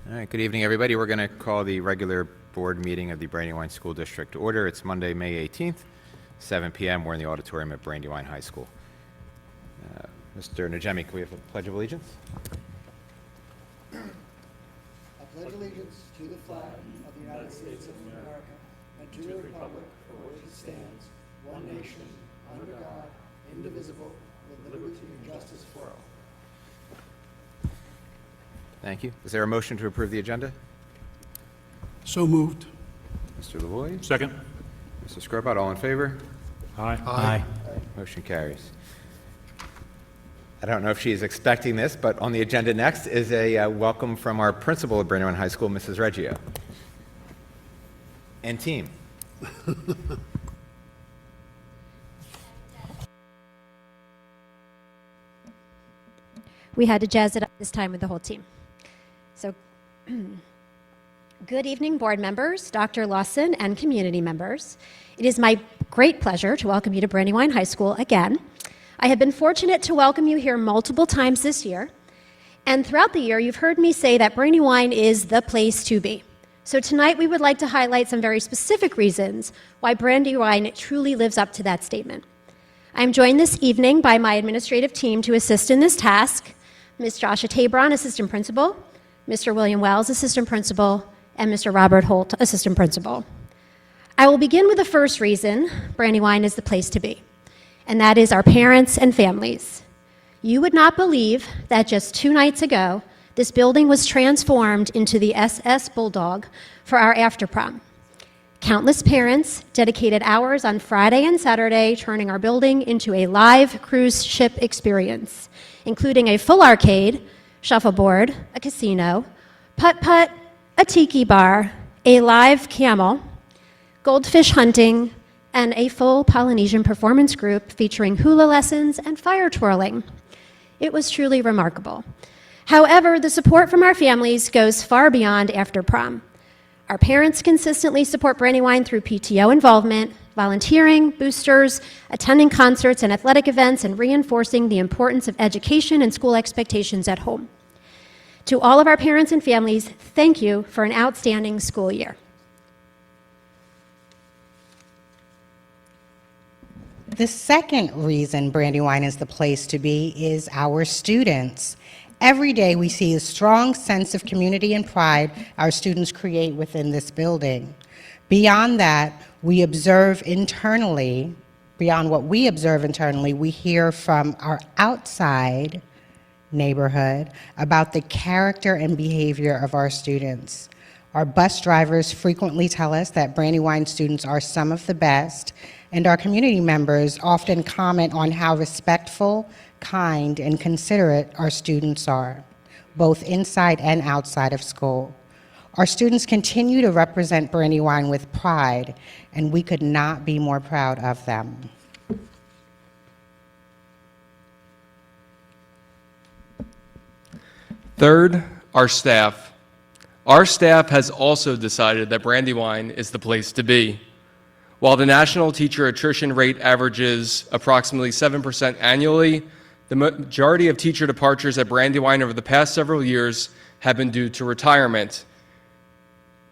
All right, good evening, everybody. We're going to call the regular board meeting of the Brandywine School District to order. It's Monday, May 18th, 7 p.m. We're in the auditorium at Brandywine High School. Mr. Najemi, can we have a Pledge of Allegiance? I pledge allegiance to the flag of the United States of America and to the republic for which it stands, one nation, under God, indivisible, with liberty and justice for all. Thank you. Is there a motion to approve the agenda? So moved. Mr. Lavoie? Second. Mr. Scorpot, all in favor? Aye. Aye. Motion carries. I don't know if she is expecting this, but on the agenda next is a welcome from our principal of Brandywine High School, Mrs. Reggio. And team. We had to jazz it up this time with the whole team. So, good evening, board members, Dr. Lawson, and community members. It is my great pleasure to welcome you to Brandywine High School again. I have been fortunate to welcome you here multiple times this year, and throughout the year, you've heard me say that Brandywine is the place to be. So tonight, we would like to highlight some very specific reasons why Brandywine truly lives up to that statement. I'm joined this evening by my administrative team to assist in this task, Ms. Joshua Tabron, Assistant Principal, Mr. William Wells, Assistant Principal, and Mr. Robert Holt, Assistant Principal. I will begin with the first reason Brandywine is the place to be, and that is our parents and families. You would not believe that just 2 nights ago, this building was transformed into the SS Bulldog for our after prom. Countless parents dedicated hours on Friday and Saturday turning our building into a live cruise ship experience, including a full arcade, shuffleboard, a casino, putt-putt, a tiki bar, a live camel, goldfish hunting, and a full Polynesian performance group featuring hula lessons and fire twirling. It was truly remarkable. However, the support from our families goes far beyond after prom. Our parents consistently support Brandywine through PTO involvement, volunteering, boosters, attending concerts and athletic events, and reinforcing the importance of education and school expectations at home. To all of our parents and families, thank you for an outstanding school year. The second reason Brandywine is the place to be is our students. Every day we see a strong sense of community and pride our students create within this building. Beyond that, we observe internally, beyond what we observe internally, we hear from our outside neighborhood about the character and behavior of our students. Our bus drivers frequently tell us that Brandywine students are some of the best, and our community members often comment on how respectful, kind, and considerate our students are, both inside and outside of school. Our students continue to represent Brandywine with pride, and we could not be more proud of them. Third, our staff. Our staff has also decided that Brandywine is the place to be. While the national teacher attrition rate averages approximately 7% annually, the majority of teacher departures at Brandywine over the past several years have been due to retirement.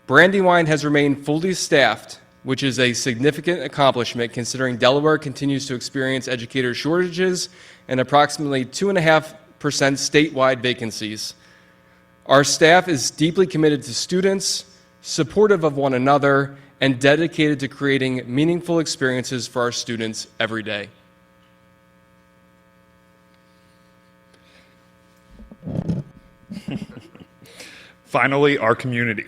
Brandywine has remained fully staffed, which is a significant accomplishment considering Delaware continues to experience educator shortages and approximately 2.5% statewide vacancies. Our staff is deeply committed to students, supportive of one another, and dedicated to creating meaningful experiences for our students every day. Finally, our community,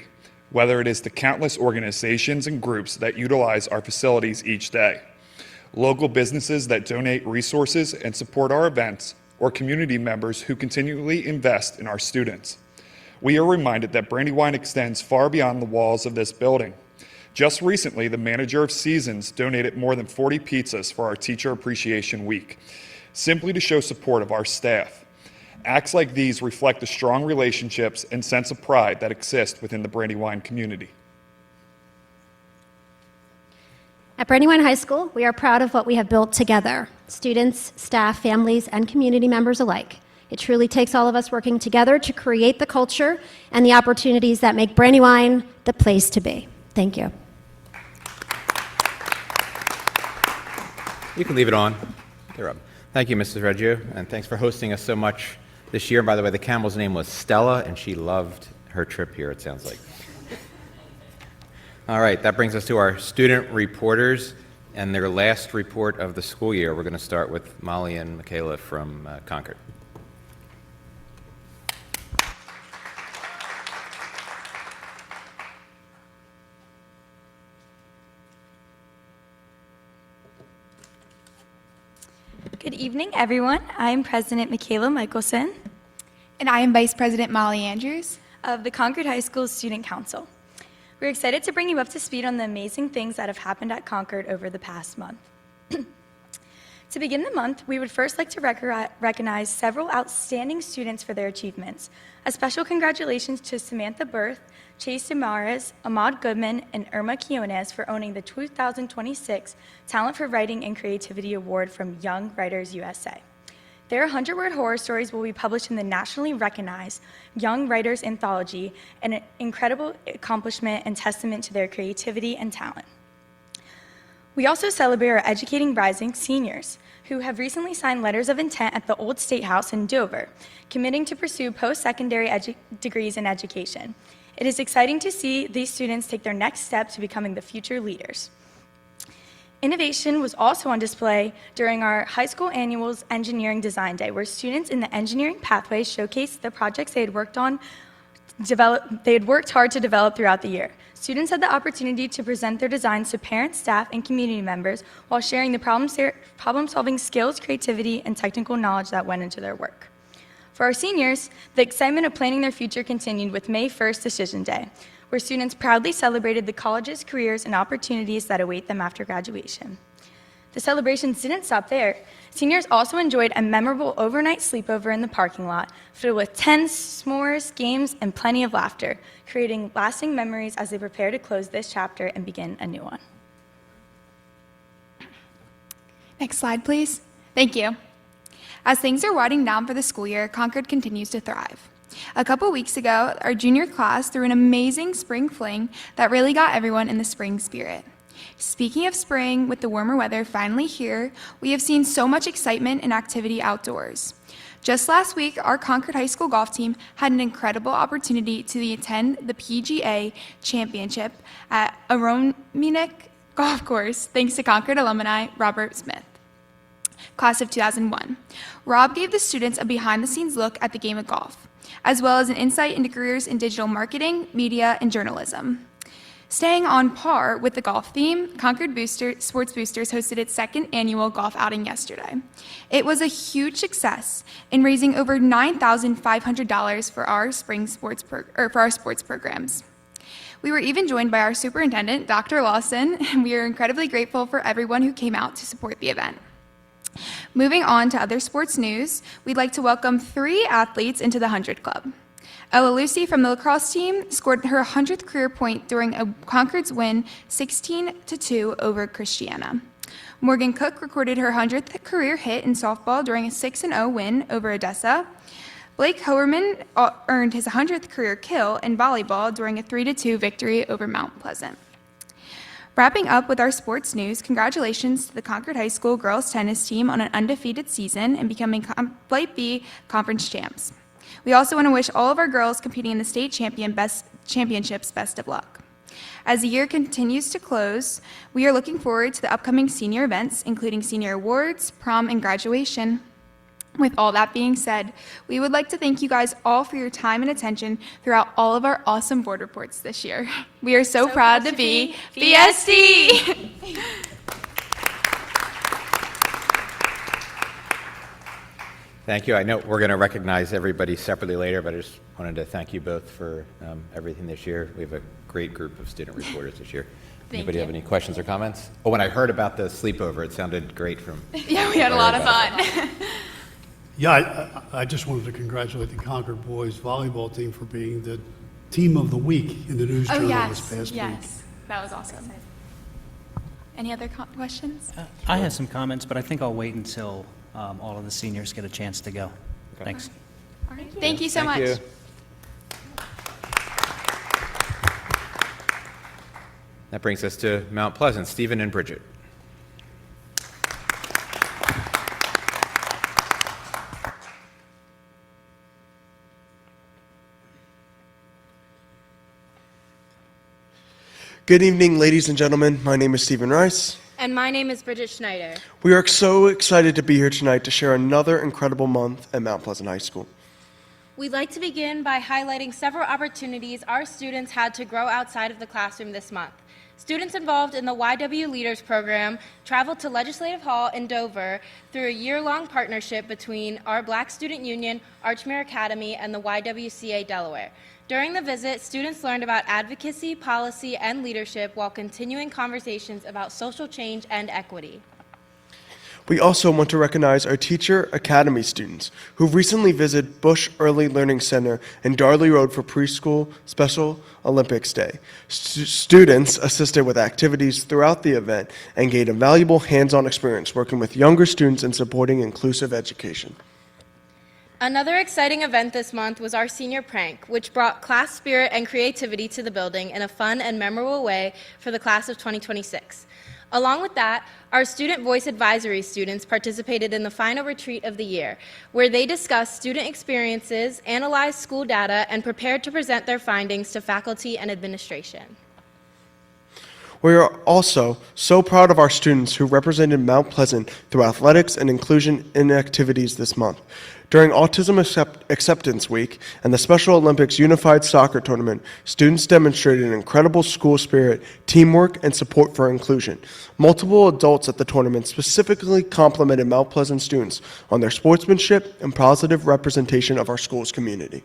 whether it is the countless organizations and groups that utilize our facilities each day, local businesses that donate resources and support our events, or community members who continually invest in our students. We are reminded that Brandywine extends far beyond the walls of this building. Just recently, the manager of Seasons donated more than 40 pizzas for our Teacher Appreciation Week, simply to show support of our staff. Acts like these reflect the strong relationships and sense of pride that exist within the Brandywine community. At Brandywine High School, we are proud of what we have built together, students, staff, families, and community members alike. It truly takes all of us working together to create the culture and the opportunities that make Brandywine the place to be. Thank you. You can leave it on. They're up. Thank you, Mrs. Reggio, and thanks for hosting us so much this year. By the way, the camel's name was Stella, and she loved her trip here, it sounds like. All right, that brings us to our student reporters and their last report of the school year. We're going to start with Molly and Michaela from Concord. Good evening, everyone. I am President Michaela Michelson And I am Vice President Molly Andrews. of the Concord High School Student Council. We're excited to bring you up to speed on the amazing things that have happened at Concord over the past month. To begin the month, we would first like to recognize several outstanding students for their achievements. A special congratulations to Samantha Berth, Chase Demares, Ahmad Goodman, and Irma Quiones for owning the 2026 Talent for Writing and Creativity Award from Young Writers USA. Their 100-word horror stories will be published in the nationally recognized Young Writers Anthology, an incredible accomplishment and testament to their creativity and talent. We also celebrate our Educating Rising seniors, who have recently signed letters of intent at the Old State House in Dover, committing to pursue post-secondary degrees in education. It is exciting to see these students take their next step to becoming the future leaders. Innovation was also on display during our high school annual's Engineering Design Day, where students in the engineering pathway showcased the projects they had worked hard to develop throughout the year. Students had the opportunity to present their designs to parents, staff, and community members while sharing the problem-solving skills, creativity, and technical knowledge that went into their work. For our seniors, the excitement of planning their future continued with May 1st Decision Day, where students proudly celebrated the colleges, careers, and opportunities that await them after graduation. The celebrations didn't stop there. Seniors also enjoyed a memorable overnight sleepover in the parking lot, filled with tents, s'mores, games, and plenty of laughter, creating lasting memories as they prepare to close this chapter and begin a new one. Next slide, please. Thank you. As things are winding down for the school year, Concord continues to thrive. A couple weeks ago, our junior class threw an amazing spring fling that really got everyone in the spring spirit. Speaking of spring, with the warmer weather finally here, we have seen so much excitement and activity outdoors. Just last week, our Concord High School golf team had an incredible opportunity to attend the PGA Championship at Arominik Golf Course, thanks to Concord alumni Robert Smith, class of 2001. Rob gave the students a behind-the-scenes look at the game of golf, as well as an insight into careers in digital marketing, media, and journalism. Staying on par with the golf theme, Concord Sports Boosters hosted its second annual golf outing yesterday. It was a huge success in raising over $9,500 for our sports programs. We were even joined by our superintendent, Dr. Lawson, and we are incredibly grateful for everyone who came out to support the event. Moving on to other sports news, we'd like to welcome 3 athletes into the 100 Club. Ella Lucy from the lacrosse team scored her 100th career point during a Concord's win 16-2 over Christiana. Morgan Cook recorded her 100th career hit in softball during a 6-0 win over Odessa. Blake Hoerman earned his 100th career kill in volleyball during a 3-2 victory over Mount Pleasant. Wrapping up with our sports news, congratulations to the Concord High School girls tennis team on an undefeated season and becoming Light B conference champs. We also want to wish all of our girls competing in the state championships best of luck. As the year continues to close, we are looking forward to the upcoming senior events, including senior awards, prom, and graduation. With all that being said, we would like to thank you guys all for your time and attention throughout all of our awesome board reports this year. We are so proud to be BSD! Thank you. I know we're going to recognize everybody separately later, but I just wanted to thank you both for everything this year. We have a great group of student reporters this year. Anybody have any questions or comments? Oh, when I heard about the sleepover, it sounded great from... Yeah, we had a lot of fun. Yeah, I just wanted to congratulate the Concord boys volleyball team for being the team of the week in the News Journal this past week. Yes, that was awesome. Any other questions? I have some comments, but I think I'll wait until all of the seniors get a chance to go. Thanks. All right. Thank you so much. You. That brings us to Mount Pleasant. Stephen and Bridget. Good evening, ladies and gentlemen. My name is Stephen Rice. And my name is Bridget Schneider. We are so excited to be here tonight to share another incredible month at Mount Pleasant High School. We'd like to begin by highlighting several opportunities our students had to grow outside of the classroom this month. Students involved in the YW Leaders Program traveled to Legislative Hall in Dover through a year-long partnership between our Black Student Union, Archmere Academy, and the YWCA Delaware. During the visit, students learned about advocacy, policy, and leadership while continuing conversations about social change and equity. We also want to recognize our Teacher Academy students who recently visited Bush Early Learning Center and Darley Road for Preschool Special Olympics Day. Students assisted with activities throughout the event and gained a valuable hands-on experience working with younger students and supporting inclusive education. Another exciting event this month was our senior prank, which brought class spirit and creativity to the building in a fun and memorable way for the class of 2026. Along with that, our Student Voice Advisory students participated in the final retreat of the year, where they discussed student experiences, analyzed school data, and prepared to present their findings to faculty and administration. We are also so proud of our students who represented Mount Pleasant through athletics and inclusion in activities this month. During Autism Acceptance Week and the Special Olympics Unified Soccer Tournament, students demonstrated an incredible school spirit, teamwork, and support for inclusion. Multiple adults at the tournament specifically complimented Mount Pleasant students on their sportsmanship and positive representation of our school's community.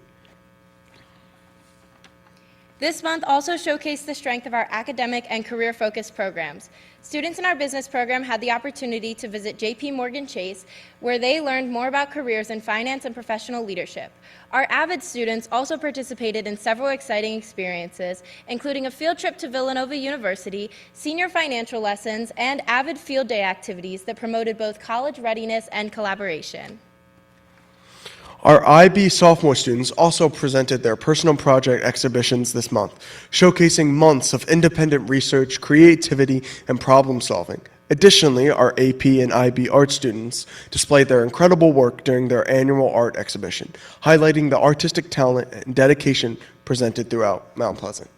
This month also showcased the strength of our academic and career-focused programs. Students in our business program had the opportunity to visit J.P. Morgan Chase, where they learned more about careers in finance and professional leadership. Our AVID students also participated in several exciting experiences, including a field trip to Villanova University, senior financial lessons, and AVID field day activities that promoted both college readiness and collaboration. Our IB sophomore students also presented their personal project exhibitions this month, showcasing months of independent research, creativity, and problem solving. Additionally, our AP and IB art students displayed their incredible work during their annual art exhibition, highlighting the artistic talent and dedication presented throughout Mount Pleasant.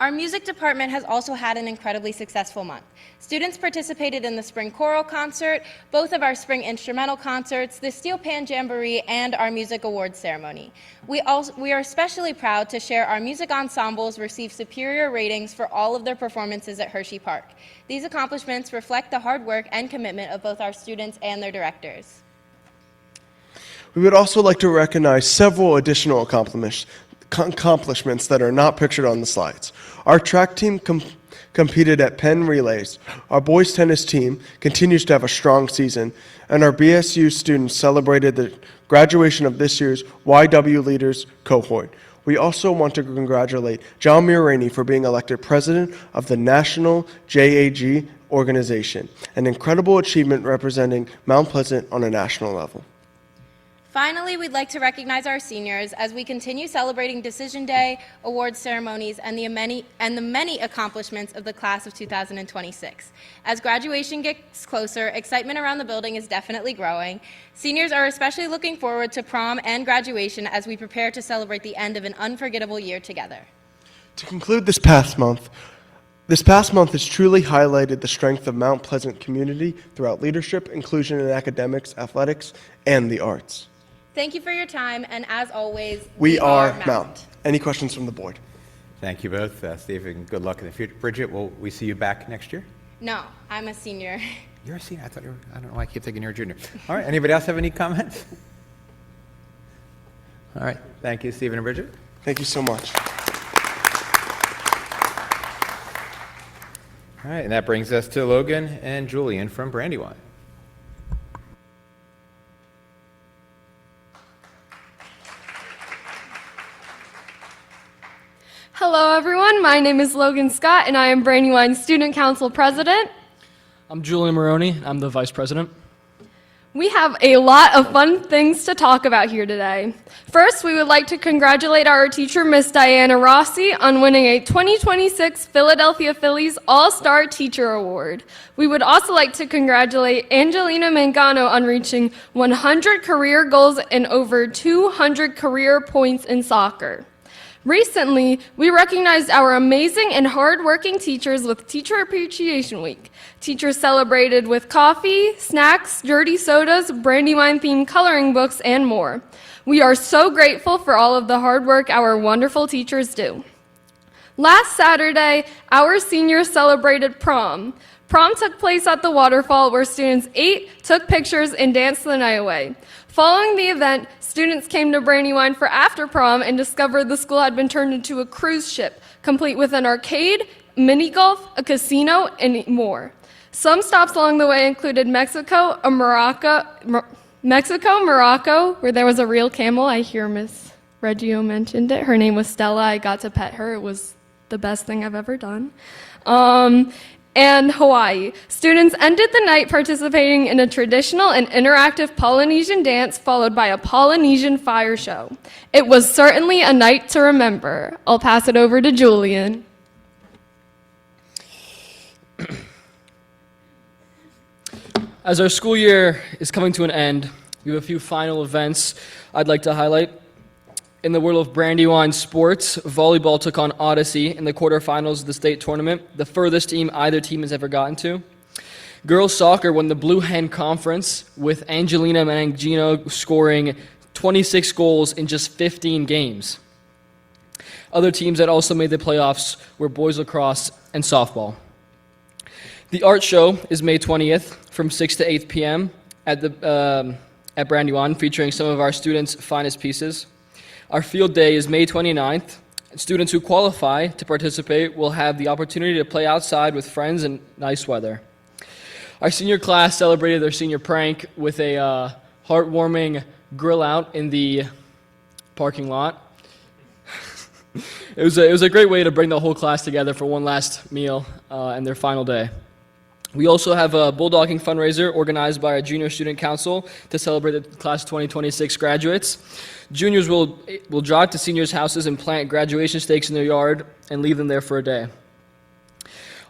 Our music department has also had an incredibly successful month. Students participated in the Spring Choral Concert, both of our Spring Instrumental Concerts, the Steel Pan Jamboree, and our Music Awards Ceremony. We are especially proud to share our music ensembles received superior ratings for all of their performances at Hershey Park. These accomplishments reflect the hard work and commitment of both our students and their directors. We would also like to recognize several additional accomplishments that are not pictured on the slides. Our track team competed at Penn Relays. Our boys tennis team continues to have a strong season, and our BSU students celebrated the graduation of this year's YW Leaders cohort. We also want to congratulate John Muraney for being elected president of the National JAG organization, an incredible achievement representing Mount Pleasant on a national level. Finally, we'd like to recognize our seniors as we continue celebrating Decision Day, awards ceremonies, and the many accomplishments of the class of 2026. As graduation gets closer, excitement around the building is definitely growing. Seniors are especially looking forward to prom and graduation as we prepare to celebrate the end of an unforgettable year together. To conclude this past month has truly highlighted the strength of Mount Pleasant community throughout leadership, inclusion in academics, athletics, and the arts. Thank you for your time, and as always, we are Mount. Any questions from the board? Thank you both. Steve, and good luck in the future. Bridget, will we see you back next year? No, I'm a senior. You're a senior? I don't know why I keep thinking you're a junior. All right, anybody else have any comments? All right, thank you, Stephen and Bridget. Thank you so much. All right, and that brings us to Logan and Julian from Brandywine. Hello everyone, my name is Logan Scott and I am Brandywine Student Council President. I'm Julian Maroney, I'm the Vice President. We have a lot of fun things to talk about here today. First, we would like to congratulate our teacher, Miss Diana Rossi, on winning a 2026 Philadelphia Phillies All-Star Teacher Award. We would also like to congratulate Angelina Mangano on reaching 100 career goals and over 200 career points in soccer. Recently, we recognized our amazing and hardworking teachers with Teacher Appreciation Week. Teachers celebrated with coffee, snacks, dirty sodas, Brandywine-themed coloring books, and more. We are so grateful for all of the hard work our wonderful teachers do. Last Saturday, our seniors celebrated prom. Prom took place at the waterfall where students ate, took pictures, and danced the night away. Following the event, students came to Brandywine for after prom and discovered the school had been turned into a cruise ship, complete with an arcade, mini golf, a casino, and more. Some stops along the way included Mexico, Morocco, where there was a real camel. I hear Miss Reggio mentioned it. Her name was Stella. I got to pet her. It was the best thing I've ever done. And Hawaii. Students ended the night participating in a traditional and interactive Polynesian dance followed by a Polynesian fire show. It was certainly a night to remember. I'll pass it over to Julian. As our school year is coming to an end, we have a few final events I'd like to highlight. In the world of Brandywine sports, volleyball took on Odyssey in the quarterfinals of the state tournament, the furthest team either team has ever gotten to. Girls soccer won the Blue Hen Conference with Angelina Mangino scoring 26 goals in just 15 games. Other teams that also made the playoffs were boys lacrosse and softball. The art show is May 20th from 6 to 8 p.m. at Brandywine, featuring some of our students' finest pieces. Our field day is May 29th. Students who qualify to participate will have the opportunity to play outside with friends in nice weather. Our senior class celebrated their senior prank with a heartwarming grill out in the parking lot. It was a great way to bring the whole class together for one last meal and their final day. We also have a bulldogging fundraiser organized by our junior student council to celebrate the class of 2026 graduates. Juniors will drive to seniors' houses and plant graduation stakes in their yard and leave them there for a day.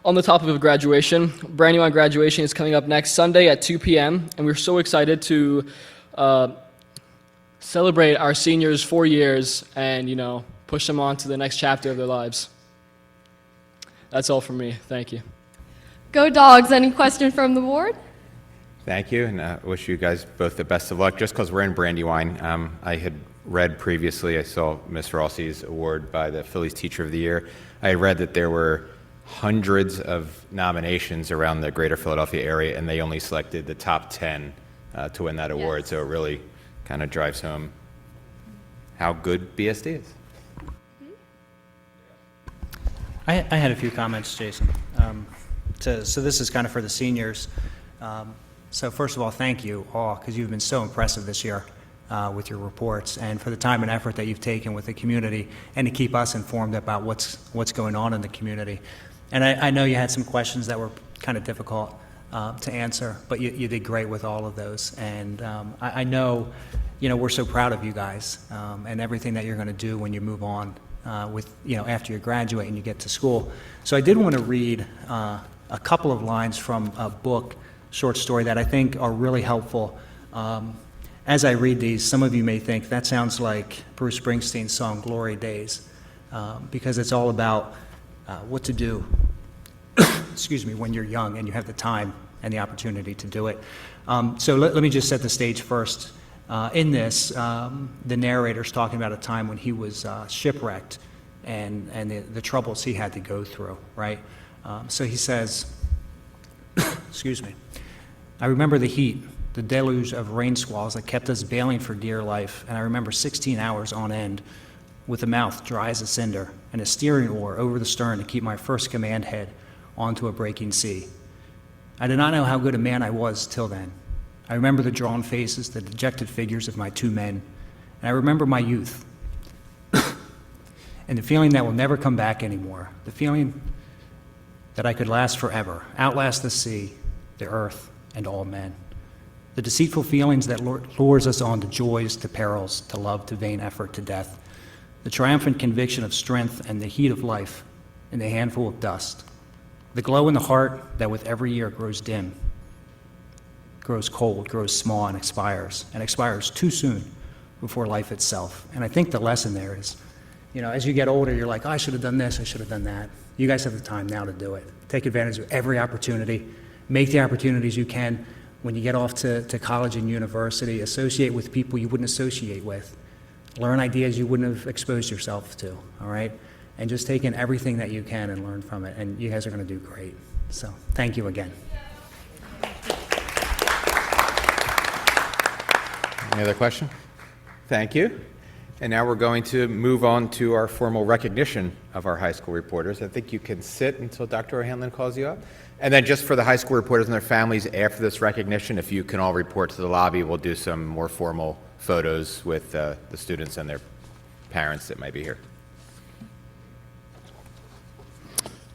On the topic of graduation, Brandywine graduation is coming up next Sunday at 2 p.m., and we're so excited to celebrate our seniors' 4 years and, push them on to the next chapter of their lives. That's all from me. Thank you. Go Dogs. Any question from the board? Thank you, and I wish you guys both the best of luck. Just because we're in Brandywine, I had read previously, I saw Miss Rossi's award by the Phillies Teacher of the Year. I read that there were hundreds of nominations around the greater Philadelphia area, and they only selected the top 10 to win that award. Yes. So it really kind of drives home how good BSD is. I had a few comments, Jason. So this is kind of for the seniors. So first of all, thank you all, because you've been so impressive this year with your reports, and for the time and effort that you've taken with the community, and to keep us informed about what's going on in the community. And I know you had some questions that were kind of difficult to answer, but you did great with all of those. And I know, we're so proud of you guys and everything that you're going to do when you move on with, after you graduate and you get to school. So I did want to read a couple of lines from a book, short story, that I think are really helpful. As I read these, some of you may think that sounds like Bruce Springsteen's song Glory Days, because it's all about what to do when you're young and you have the time and the opportunity to do it. So let me just set the stage first. In this, the narrator's talking about a time when he was shipwrecked and the troubles he had to go through, right? So he says, I remember the heat, the deluge of rain squalls that kept us bailing for dear life, and I remember 16 hours on end with a mouth dry as a cinder and a steering oar over the stern to keep my first command head onto a breaking sea. I did not know how good a man I was till then. I remember the drawn faces, the dejected figures of my 2 men, and I remember my youth and the feeling that will never come back anymore, the feeling that I could last forever, outlast the sea, the earth, and all men. The deceitful feelings that lures us on to joys, to perils, to love, to vain effort, to death. The triumphant conviction of strength and the heat of life in the handful of dust. The glow in the heart that with every year grows dim, grows cold, grows small, and expires too soon before life itself. And I think the lesson there is, as you get older, you're like, oh, I should have done this, I should have done that. You guys have the time now to do it. Take advantage of every opportunity. Make the opportunities you can. When you get off to college and university, associate with people you wouldn't associate with. Learn ideas you wouldn't have exposed yourself to, all right? And just take in everything that you can and learn from it, and you guys are going to do great. So thank you again. Any other question? Thank you. And now we're going to move on to our formal recognition of our high school reporters. I think you can sit until Dr. O'Hanlon calls you up. And then just for the high school reporters and their families, after this recognition, if you can all report to the lobby, we'll do some more formal photos with the students and their parents that might be here.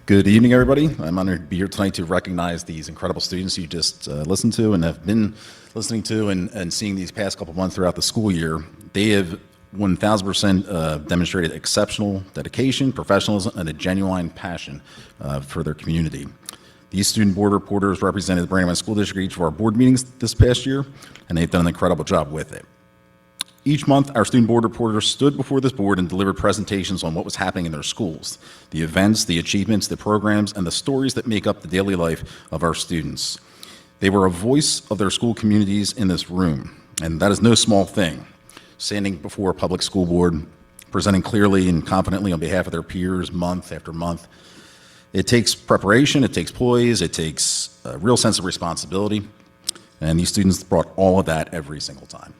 Good evening, everybody. I'm honored to be here tonight to recognize these incredible students you just listened to and have been listening to and seeing these past couple months throughout the school year. They have 1,000% demonstrated exceptional dedication, professionalism, and a genuine passion for their community. These student board reporters represented the Brandywine School District at each of our board meetings this past year, and they've done an incredible job with it. Each month, our student board reporters stood before this board and delivered presentations on what was happening in their schools, the events, the achievements, the programs, and the stories that make up the daily life of our students. They were a voice of their school communities in this room, and that is no small thing. Standing before a public school board, presenting clearly and confidently on behalf of their peers month after month. It takes preparation, it takes poise, it takes a real sense of responsibility, and these students brought all of that every single time.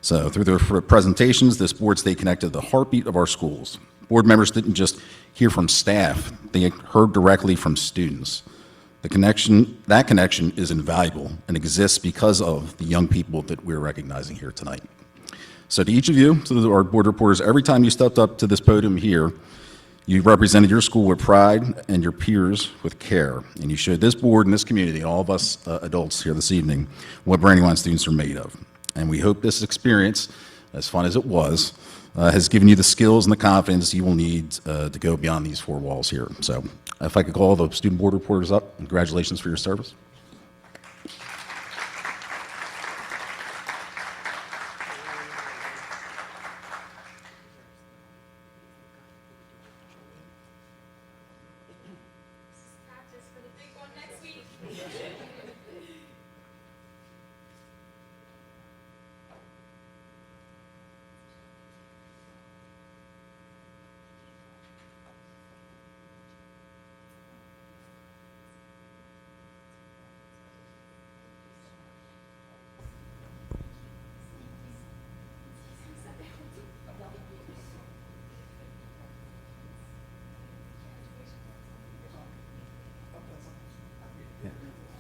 So through their presentations, this board stayed connected to the heartbeat of our schools. Board members didn't just hear from staff, they heard directly from students. That connection is invaluable and exists because of the young people that we're recognizing here tonight. So to each of you, to our board reporters, every time you stepped up to this podium here, you represented your school with pride and your peers with care. And you showed this board and this community, all of us adults here this evening, what Brandywine students are made of. And we hope this experience, as fun as it was, has given you the skills and the confidence you will need to go beyond these four walls here. So if I could call the student board reporters up, congratulations for your service.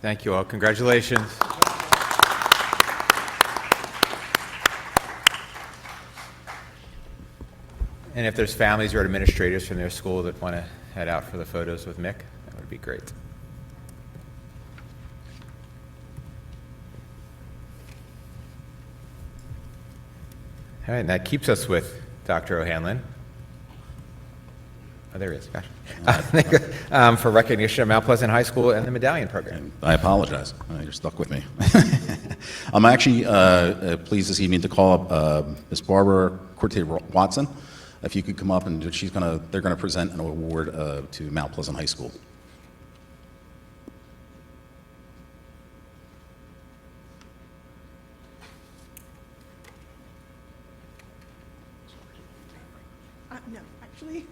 Thank you all. Congratulations. And if there's families or administrators from their school that want to head out for the photos with Mick, that would be great. All right, and that keeps us with Dr. O'Hanlon. Oh, there he is. Gosh. For recognition of Mount Pleasant High School and the Medallion Program. I apologize. You're stuck with me. I'm actually pleased this evening to call up Ms. Barbara Corte-Watson. If you could come up, and they're going to present an award to Mount Pleasant High School. No, actually,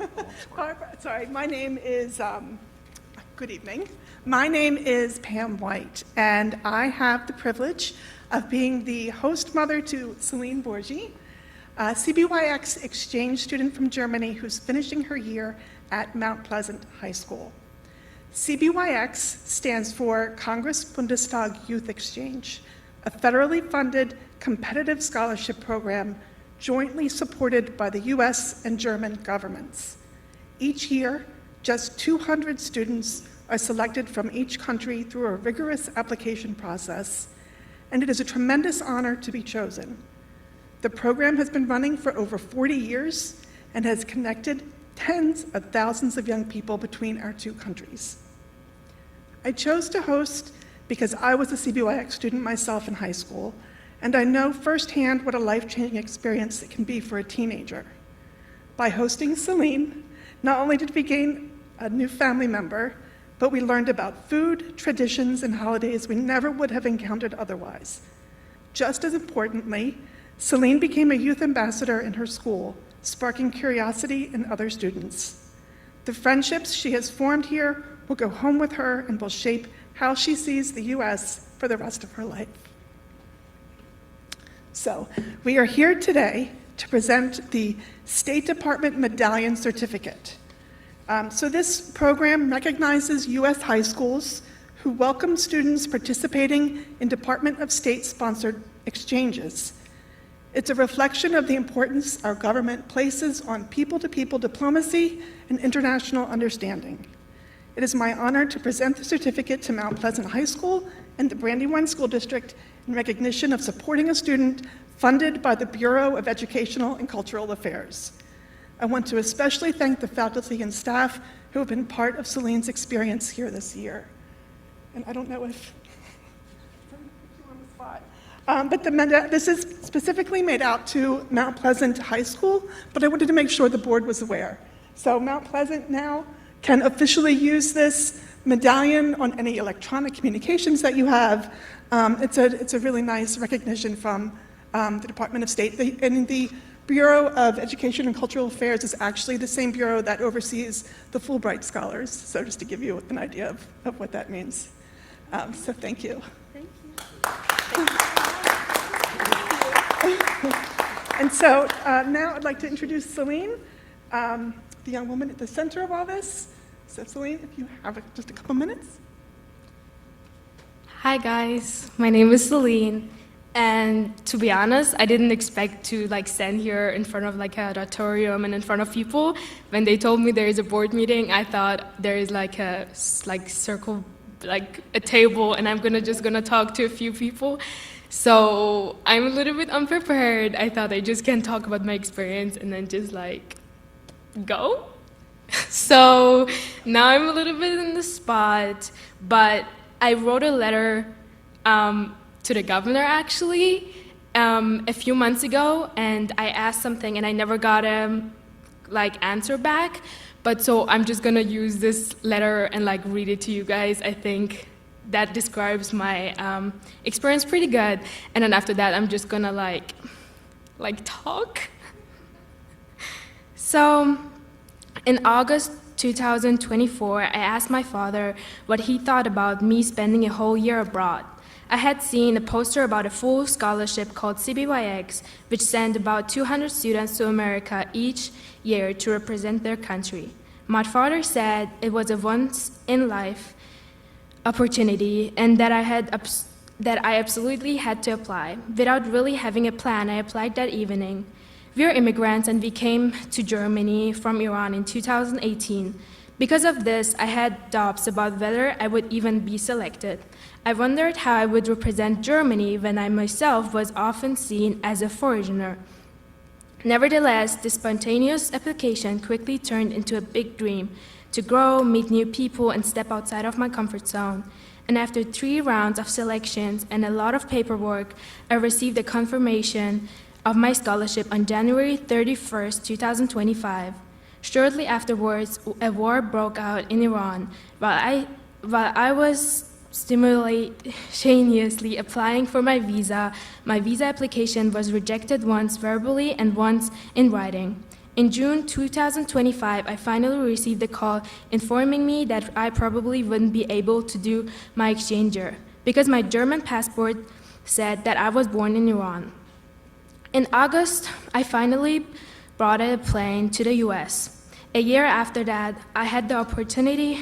Barbara, sorry, my name is, good evening. My name is Pam White, and I have the privilege of being the host mother to Celine Bourgie, a CBYX exchange student from Germany who's finishing her year at Mount Pleasant High School. CBYX stands for Congress Bundestag Youth Exchange, a federally funded competitive scholarship program jointly supported by the U.S. and German governments. Each year, just 200 students are selected from each country through a rigorous application process, and it is a tremendous honor to be chosen. The program has been running for over 40 years and has connected tens of thousands of young people between our two countries. I chose to host because I was a CBYX student myself in high school, and I know firsthand what a life-changing experience it can be for a teenager. By hosting Celine, not only did we gain a new family member, but we learned about food, traditions, and holidays we never would have encountered otherwise. Just as importantly, Celine became a youth ambassador in her school, sparking curiosity in other students. The friendships she has formed here will go home with her and will shape how she sees the U.S. for the rest of her life. So, we are here today to present the State Department Medallion Certificate. So this program recognizes U.S. high schools who welcome students participating in Department of State-sponsored exchanges. It's a reflection of the importance our government places on people-to-people diplomacy and international understanding. It is my honor to present the certificate to Mount Pleasant High School and the Brandywine School District in recognition of supporting a student funded by the Bureau of Educational and Cultural Affairs. I want to especially thank the faculty and staff who have been part of Celine's experience here this year. And I don't know if on the spot. But this is specifically made out to Mount Pleasant High School, but I wanted to make sure the board was aware. So Mount Pleasant now can officially use this medallion on any electronic communications that you have. It's a really nice recognition from the Department of State. And the Bureau of Education and Cultural Affairs is actually the same bureau that oversees the Fulbright Scholars, so just to give you an idea of what that means. So thank you. Thank you. And so now I'd like to introduce Celine, the young woman at the center of all this. So Celine, if you have just a couple minutes. Hi guys, my name is Celine, and to be honest, I didn't expect to stand here in front of an auditorium and in front of people. When they told me there is a board meeting, I thought there is a circle, a table, and I'm just gonna talk to a few people. So I'm a little bit unprepared. I thought I just can talk about my experience and then just go. So now I'm a little bit in the spot, but I wrote a letter to the governor actually a few months ago, and I asked something and I never got a answer back. But so I'm just gonna use this letter and read it to you guys. I think that describes my experience pretty good. And then after that, I'm just gonna talk. So in August 2024, I asked my father what he thought about me spending a whole year abroad. I had seen a poster about a full scholarship called CBYX, which sent about 200 students to America each year to represent their country. My father said it was a once-in-life opportunity and that I absolutely had to apply. Without really having a plan, I applied that evening. We are immigrants and we came to Germany from Iran in 2018. Because of this, I had doubts about whether I would even be selected. I wondered how I would represent Germany when I myself was often seen as a foreigner. Nevertheless, this spontaneous application quickly turned into a big dream to grow, meet new people, and step outside of my comfort zone. And after 3 rounds of selections and a lot of paperwork, I received a confirmation of my scholarship on January 31st, 2025. Shortly afterwards, a war broke out in Iran. While I was simultaneously applying for my visa application was rejected once verbally and once in writing. In June 2025, I finally received a call informing me that I probably wouldn't be able to do my exchange year because my German passport said that I was born in Iran. In August, I finally boarded a plane to the US. A year after that, I had the opportunity.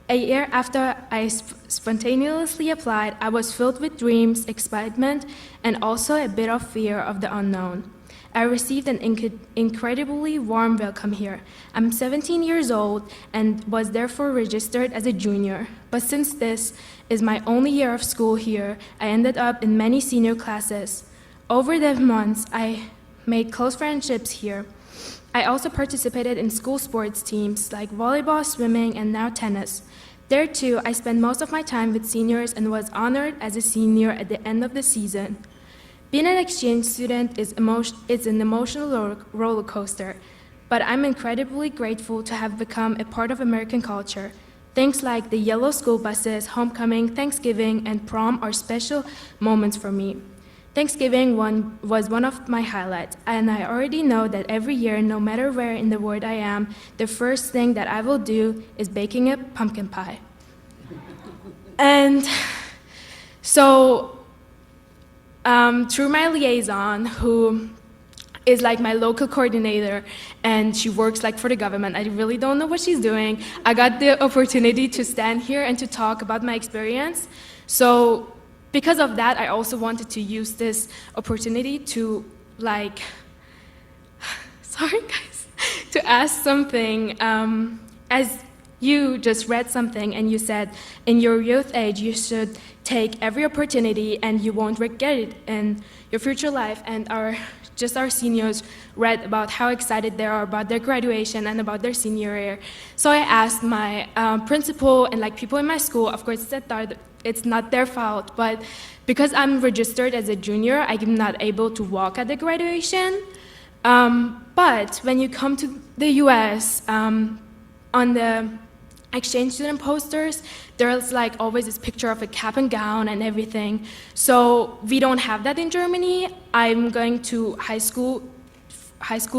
A year after I spontaneously applied, I was filled with dreams, excitement, and also a bit of fear of the unknown. I received an incredibly warm welcome here. I'm 17 years old and was therefore registered as a junior. But since this is my only year of school here, I ended up in many senior classes. Over the months, I made close friendships here. I also participated in school sports teams like volleyball, swimming, and now tennis. There too, I spent most of my time with seniors and was honored as a senior at the end of the season. Being an exchange student is an emotional roller coaster, but I'm incredibly grateful to have become a part of American culture. Things like the yellow school buses, homecoming, Thanksgiving, and prom are special moments for me. Thanksgiving was one of my highlights, and I already know that every year, no matter where in the world I am, the first thing that I will do is baking a pumpkin pie. And so, through my liaison, who is like my local coordinator, and she works like for the government, I really don't know what she's doing. I got the opportunity to stand here and to talk about my experience. So because of that, I also wanted to use this opportunity to sorry guys, to ask something. As you just read something and you said in your youth age you should take every opportunity and you won't regret it in your future life, and our seniors read about how excited they are about their graduation and about their senior year. So I asked my principal and people in my school, of course it's not their fault, but because I'm registered as a junior, I'm not able to walk at the graduation. But when you come to the US, on the exchange student posters, there's always this picture of a cap and gown and everything. So we don't have that in Germany. I'm going to high school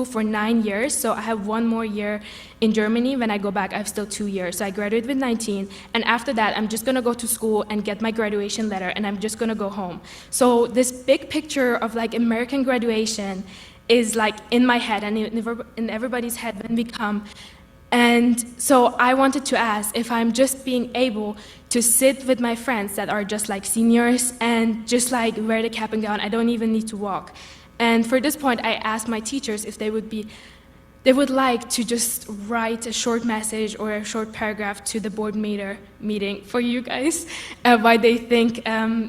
for 9 years, so I have 1 more year in Germany. When I go back, I have still 2 years. So I graduate with 19, and after that, I'm just gonna go to school and get my graduation letter, and I'm just gonna go home. So this big picture of American graduation is in my head and in everybody's head when we come. And so I wanted to ask if I'm just being able to sit with my friends that are just seniors and just wear the cap and gown. I don't even need to walk. And for this point, I asked my teachers if they would like to just write a short message or a short paragraph to the board meeting for you guys, why they think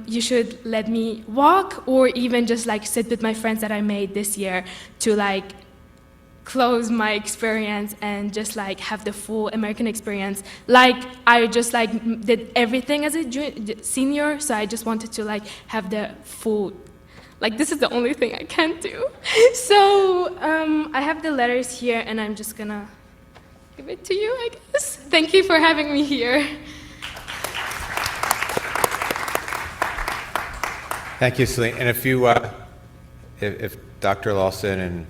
you should let me walk, or even just sit with my friends that I made this year to close my experience and just have the full American experience. I just did everything as a senior, so I just wanted to have the full. This is the only thing I can do. So I have the letters here, and I'm just gonna give it to you, I guess. Thank you for having me here. Thank you, Celine. And if Dr. Lawson and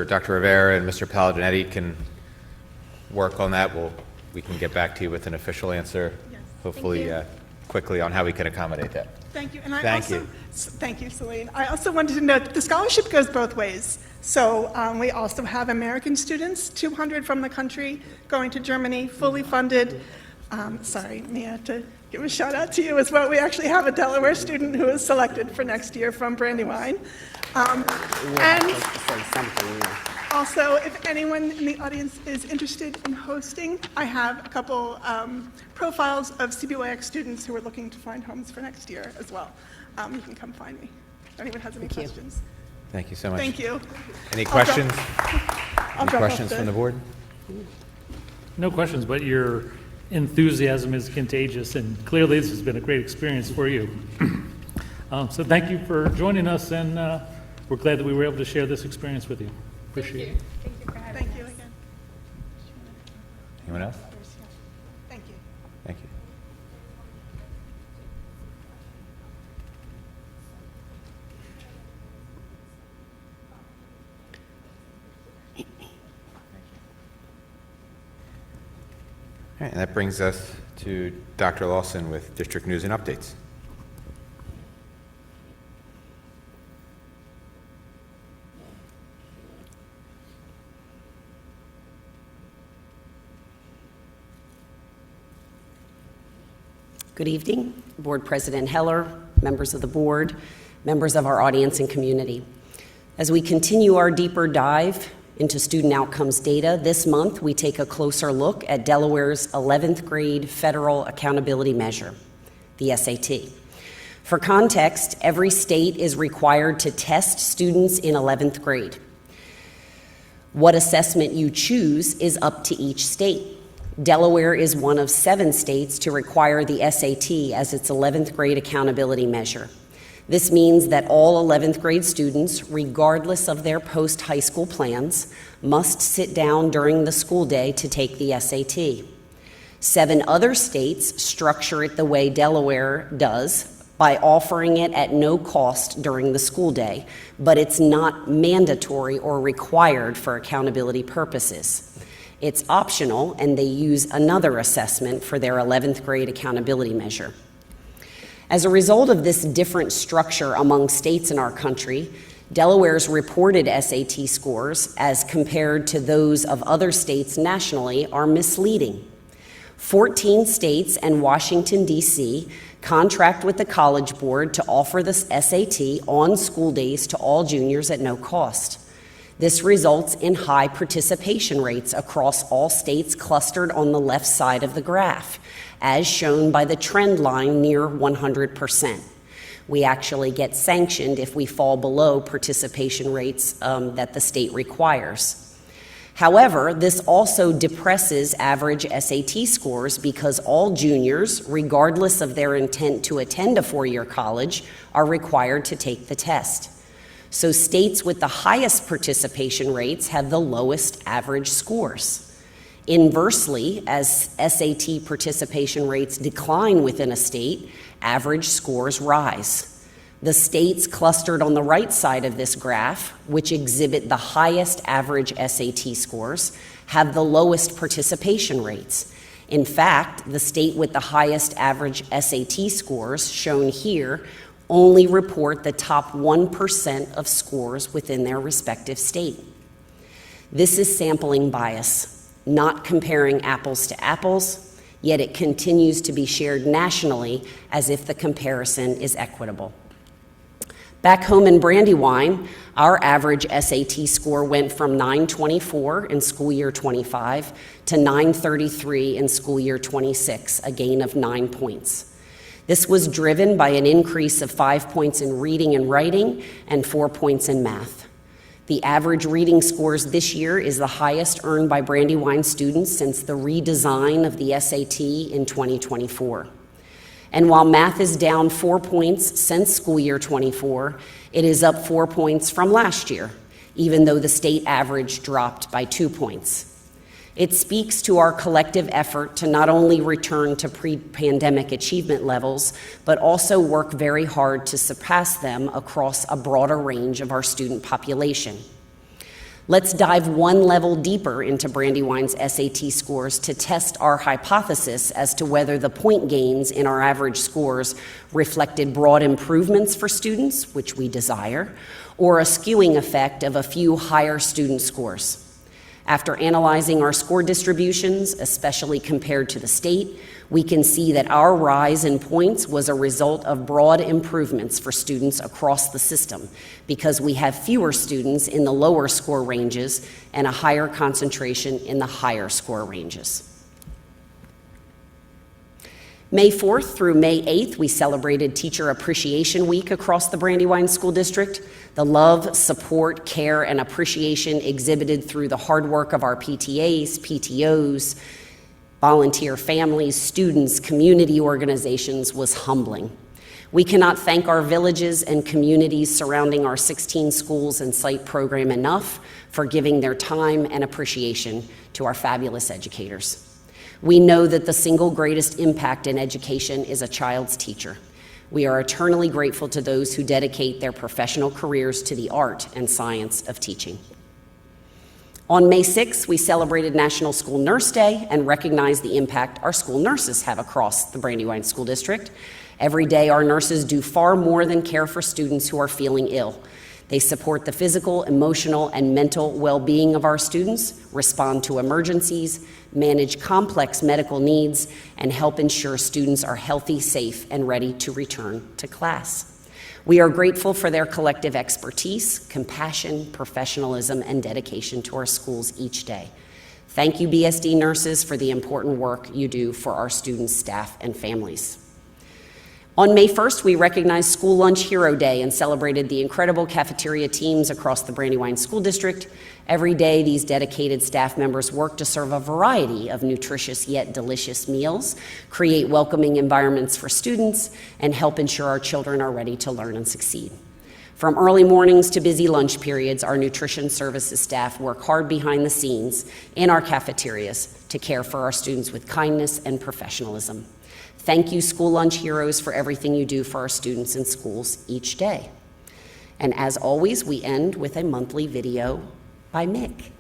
Dr. Rivera and Mr. Palladinieri can work on that, we can get back to you with an official answer, yes. hopefully quickly, on how we can accommodate that. Thank you. And thank you, Celine. I also wanted to note that the scholarship goes both ways. So we also have American students, 200 from the country, going to Germany, fully funded. Sorry, Mia, to give a shout out to you as well. We actually have a Delaware student who is selected for next year from Brandywine. And also, if anyone in the audience is interested in hosting, I have a couple profiles of CBYX students who are looking to find homes for next year as well. You can come find me if anyone has any questions. Thank you so much. Thank you. Any questions? Any drop questions off from the board? No questions, but your enthusiasm is contagious, and clearly this has been a great experience for you. So thank you for joining us, and we're glad that we were able to share this experience with you. Appreciate it. Thank you for having me. Thank you again. Anyone else? Thank you. Thank you. All right, and that brings us to Dr. Lawson with District News and Updates. Good evening, Board President Heller, members of the board, members of our audience and community. As we continue our deeper dive into student outcomes data, this month we take a closer look at Delaware's 11th grade federal accountability measure, the SAT. For context, every state is required to test students in 11th grade. What assessment you choose is up to each state. Delaware is one of 7 states to require the SAT as its 11th grade accountability measure. This means that all 11th grade students, regardless of their post-high school plans, must sit down during the school day to take the SAT. 7 other states structure it the way Delaware does, by offering it at no cost during the school day, but it's not mandatory or required for accountability purposes. It's optional, and they use another assessment for their 11th grade accountability measure. As a result of this different structure among states in our country, Delaware's reported SAT scores, as compared to those of other states nationally, are misleading. 14 states and Washington, D.C. contract with the College Board to offer the SAT on school days to all juniors at no cost. This results in high participation rates across all states clustered on the left side of the graph, as shown by the trend line near 100%. We actually get sanctioned if we fall below participation rates that the state requires. However, this also depresses average SAT scores because all juniors, regardless of their intent to attend a 4-year college, are required to take the test. So states with the highest participation rates have the lowest average scores. Inversely, as SAT participation rates decline within a state, average scores rise. The states clustered on the right side of this graph, which exhibit the highest average SAT scores, have the lowest participation rates. In fact, the state with the highest average SAT scores, shown here, only report the top 1% of scores within their respective state. This is sampling bias, not comparing apples to apples, yet it continues to be shared nationally as if the comparison is equitable. Back home in Brandywine, our average SAT score went from 924 in school year 25 to 933 in school year 26, a gain of 9 points. This was driven by an increase of 5 points in reading and writing and 4 points in math. The average reading scores this year is the highest earned by Brandywine students since the redesign of the SAT in 2024. And while math is down 4 points since school year 24, it is up 4 points from last year, even though the state average dropped by 2 points. It speaks to our collective effort to not only return to pre-pandemic achievement levels, but also work very hard to surpass them across a broader range of our student population. Let's dive one level deeper into Brandywine's SAT scores to test our hypothesis as to whether the point gains in our average scores reflected broad improvements for students, which we desire, or a skewing effect of a few higher student scores. After analyzing our score distributions, especially compared to the state, we can see that our rise in points was a result of broad improvements for students across the system because we have fewer students in the lower score ranges and a higher concentration in the higher score ranges. May 4th through May 8th, we celebrated Teacher Appreciation Week across the Brandywine School District. The love, support, care, and appreciation exhibited through the hard work of our PTAs, PTOs, volunteer families, students, community organizations was humbling. We cannot thank our villages and communities surrounding our 16 schools and site program enough for giving their time and appreciation to our fabulous educators. We know that the single greatest impact in education is a child's teacher. We are eternally grateful to those who dedicate their professional careers to the art and science of teaching. On May 6th, we celebrated National School Nurse Day and recognized the impact our school nurses have across the Brandywine School District. Every day, our nurses do far more than care for students who are feeling ill. They support the physical, emotional, and mental well-being of our students, respond to emergencies, manage complex medical needs, and help ensure students are healthy, safe, and ready to return to class. We are grateful for their collective expertise, compassion, professionalism, and dedication to our schools each day. Thank you, BSD nurses, for the important work you do for our students, staff, and families. On May 1st, we recognized School Lunch Hero Day and celebrated the incredible cafeteria teams across the Brandywine School District. Every day, these dedicated staff members work to serve a variety of nutritious yet delicious meals, create welcoming environments for students, and help ensure our children are ready to learn and succeed. From early mornings to busy lunch periods, our nutrition services staff work hard behind the scenes in our cafeterias to care for our students with kindness and professionalism. Thank you, School Lunch Heroes, for everything you do for our students in schools each day. And as always, we end with a monthly video by Mick.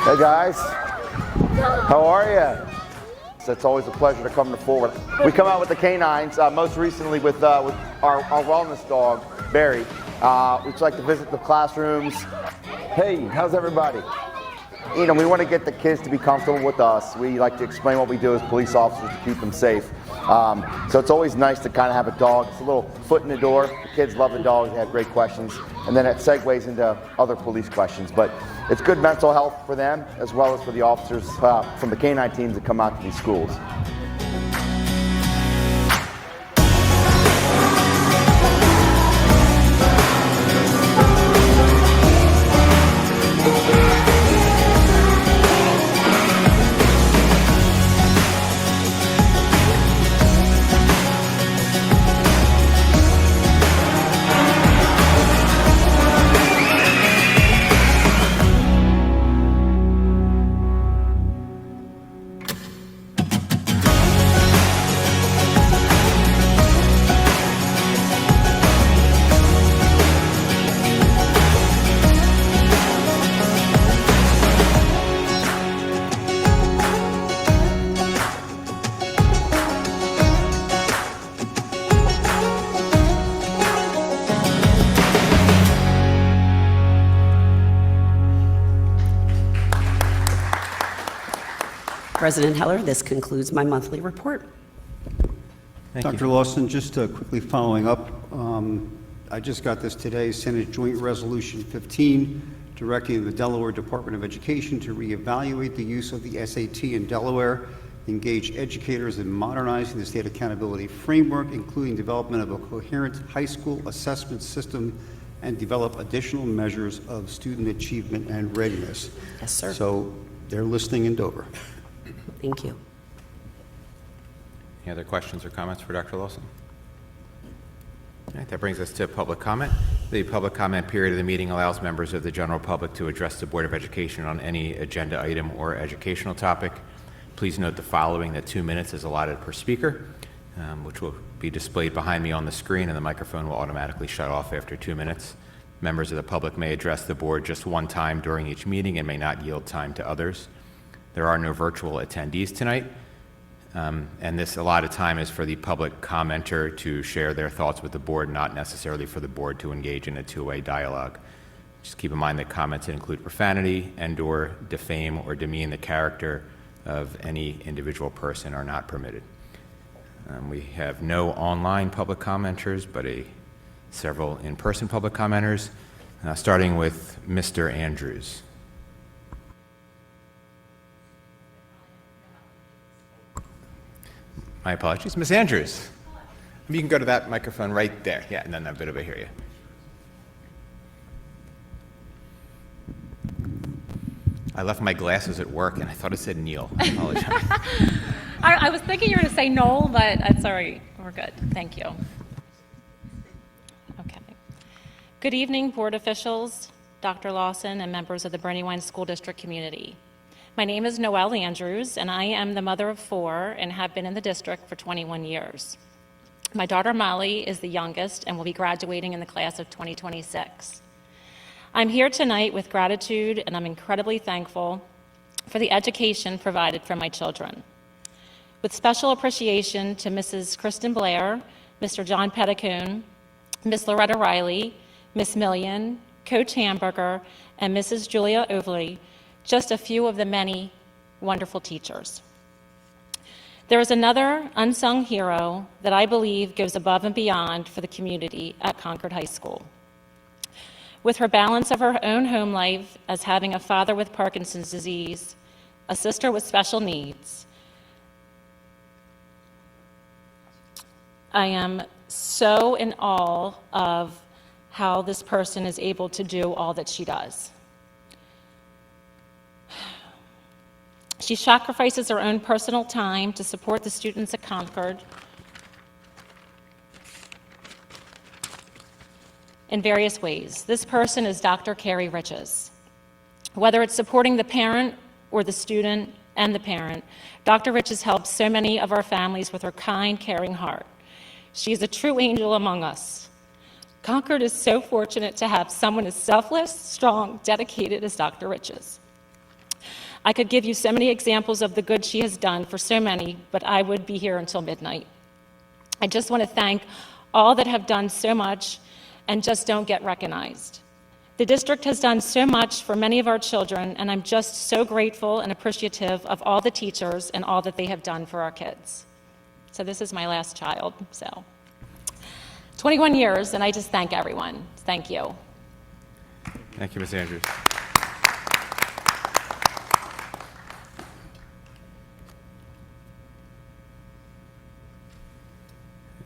Hey guys, how are you? It's always a pleasure to come to Forward. We come out with the canines, most recently with our wellness dog, Barry. We'd like to visit the classrooms. Hey, how's everybody? You know, we want to get the kids to be comfortable with us. We like to explain what we do as police officers to keep them safe. So it's always nice to kind of have a dog. It's a little foot in the door. The kids love the dogs. They have great questions. And then it segues into other police questions. But it's good mental health for them as well as for the officers from the canine teams that come out to these schools. President Heller, this concludes my monthly report. Dr. Lawson, just quickly following up, I just got this today, Senate Joint Resolution 15, directing the Delaware Department of Education to reevaluate the use of the SAT in Delaware, engage educators in modernizing the state accountability framework, including development of a coherent high school assessment system, and develop additional measures of student achievement and readiness. Yes, sir. So they're listening in Dover. Thank you. Any other questions or comments for Dr. Lawson? All right, that brings us to public comment. The public comment period of the meeting allows members of the general public to address the Board of Education on any agenda item or educational topic. Please note the following, that 2 minutes is allotted per speaker, which will be displayed behind me on the screen, and the microphone will automatically shut off after 2 minutes. Members of the public may address the board just one time during each meeting and may not yield time to others. There are no virtual attendees tonight, and this allotted time is for the public commenter to share their thoughts with the board, not necessarily for the board to engage in a two-way dialogue. Just keep in mind that comments that include profanity and/or defame or demean the character of any individual person are not permitted. We have no online public commenters, but several in-person public commenters. starting with Mr. Andrews. My apologies. Ms. Andrews. You can go to that microphone right there. Yeah, and then a bit of a hear you. I left my glasses at work, and I thought it said Neil. I apologize. I was thinking you were going to say Noel, but that's all right. We're good. Thank you. Okay. Good evening, board officials, Dr. Lawson, and members of the Brandywine School District community. My name is Noelle Andrews, and I am the mother of 4 and have been in the district for 21 years. My daughter Molly is the youngest and will be graduating in the class of 2026. I'm here tonight with gratitude, and I'm incredibly thankful for the education provided for my children. With special appreciation to Mrs. Kristen Blair, Mr. John Petticoon, Miss Loretta Riley, Miss Million, Coach Hamburger, and Mrs. Julia Overly, just a few of the many wonderful teachers. There is another unsung hero that I believe goes above and beyond for the community at Concord High School. With her balance of her own home life as having a father with Parkinson's disease, a sister with special needs, I am so in awe of how this person is able to do all that she does. She sacrifices her own personal time to support the students at Concord in various ways. This person is Dr. Carrie Riches. Whether it's supporting the parent or the student and the parent, Dr. Riches helps so many of our families with her kind, caring heart. She is a true angel among us. Concord is so fortunate to have someone as selfless, strong, dedicated as Dr. Riches. I could give you so many examples of the good she has done for so many, but I would be here until midnight. I just want to thank all that have done so much and just don't get recognized. The district has done so much for many of our children, and I'm just so grateful and appreciative of all the teachers and all that they have done for our kids. So this is my last child, so 21 years, and I just thank everyone. Thank you. Thank you, Ms. Andrews.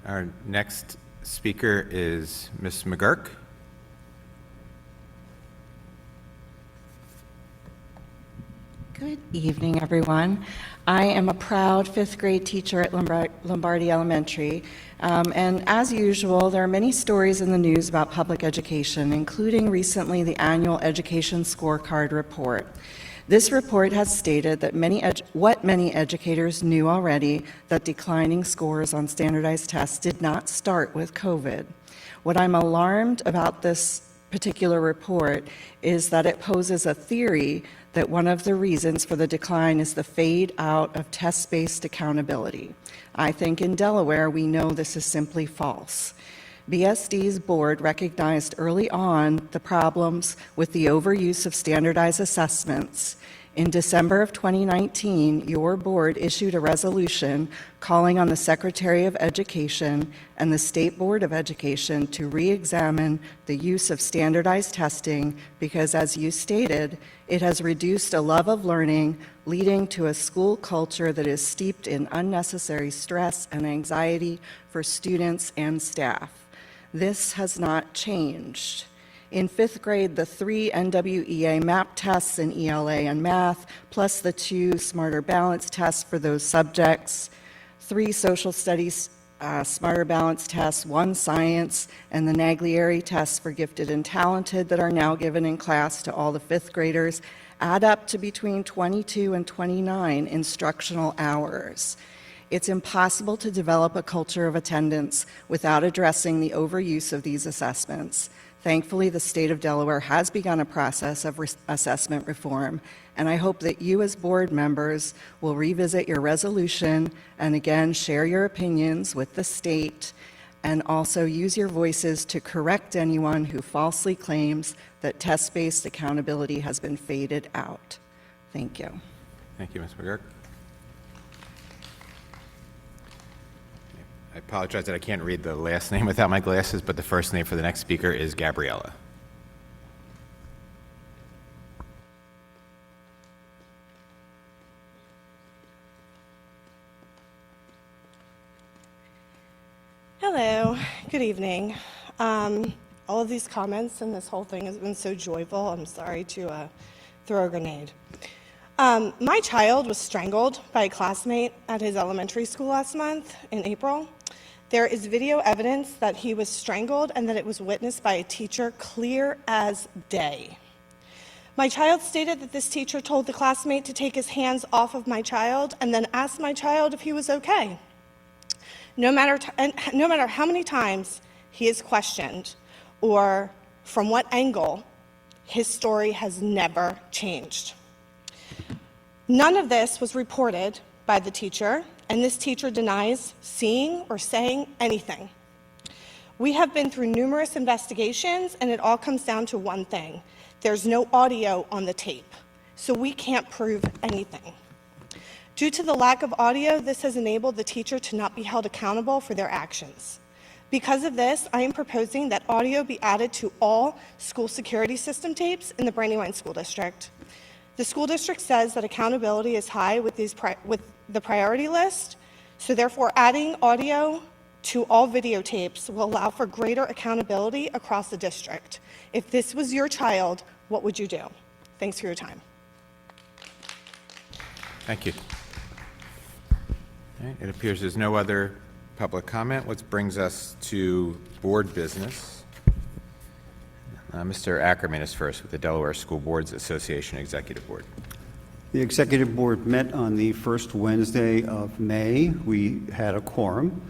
Our next speaker is Ms. McGurk. Good evening, everyone. I am a proud 5th grade teacher at Lombardi Elementary, and as usual, there are many stories in the news about public education, including recently the annual Education Scorecard report. This report has stated that what many educators knew already, that declining scores on standardized tests did not start with COVID. What I'm alarmed about this particular report is that it poses a theory that one of the reasons for the decline is the fade out of test-based accountability. I think in Delaware we know this is simply false. BSD's board recognized early on the problems with the overuse of standardized assessments. In December of 2019, your board issued a resolution calling on the Secretary of Education and the State Board of Education to re-examine the use of standardized testing because, as you stated, it has reduced a love of learning, leading to a school culture that is steeped in unnecessary stress and anxiety for students and staff. This has not changed. In 5th grade, the 3 NWEA MAP tests in ELA and math, plus the 2 Smarter Balance tests for those subjects, 3 social studies Smarter Balance tests, 1 science, and the Naglieri tests for gifted and talented that are now given in class to all the 5th graders add up to between 22 and 29 instructional hours. It's impossible to develop a culture of attendance without addressing the overuse of these assessments. Thankfully, the state of Delaware has begun a process of assessment reform, and I hope that you as board members will revisit your resolution and again share your opinions with the state and also use your voices to correct anyone who falsely claims that test-based accountability has been faded out. Thank you. Thank you, Ms. McGurk. I apologize that I can't read the last name without my glasses, but the first name for the next speaker is Gabriella. Hello, good evening. All of these comments and this whole thing has been so joyful. I'm sorry to throw a grenade. My child was strangled by a classmate at his elementary school last month in April. There is video evidence that he was strangled and that it was witnessed by a teacher clear as day. My child stated that this teacher told the classmate to take his hands off of my child and then asked my child if he was okay. No matter how many times he is questioned or from what angle, his story has never changed. None of this was reported by the teacher, and this teacher denies seeing or saying anything. We have been through numerous investigations, and it all comes down to one thing. There's no audio on the tape, so we can't prove anything. Due to the lack of audio, this has enabled the teacher to not be held accountable for their actions. Because of this, I am proposing that audio be added to all school security system tapes in the Brandywine School District. The school district says that accountability is high with the priority list, so therefore adding audio to all videotapes will allow for greater accountability across the district. If this was your child, what would you do? Thanks for your time. Thank you. All right, it appears there's no other public comment, which brings us to board business. Mr. Ackerman is first with the Delaware School Boards Association Executive Board. The Executive Board met on the first Wednesday of May. We had a quorum.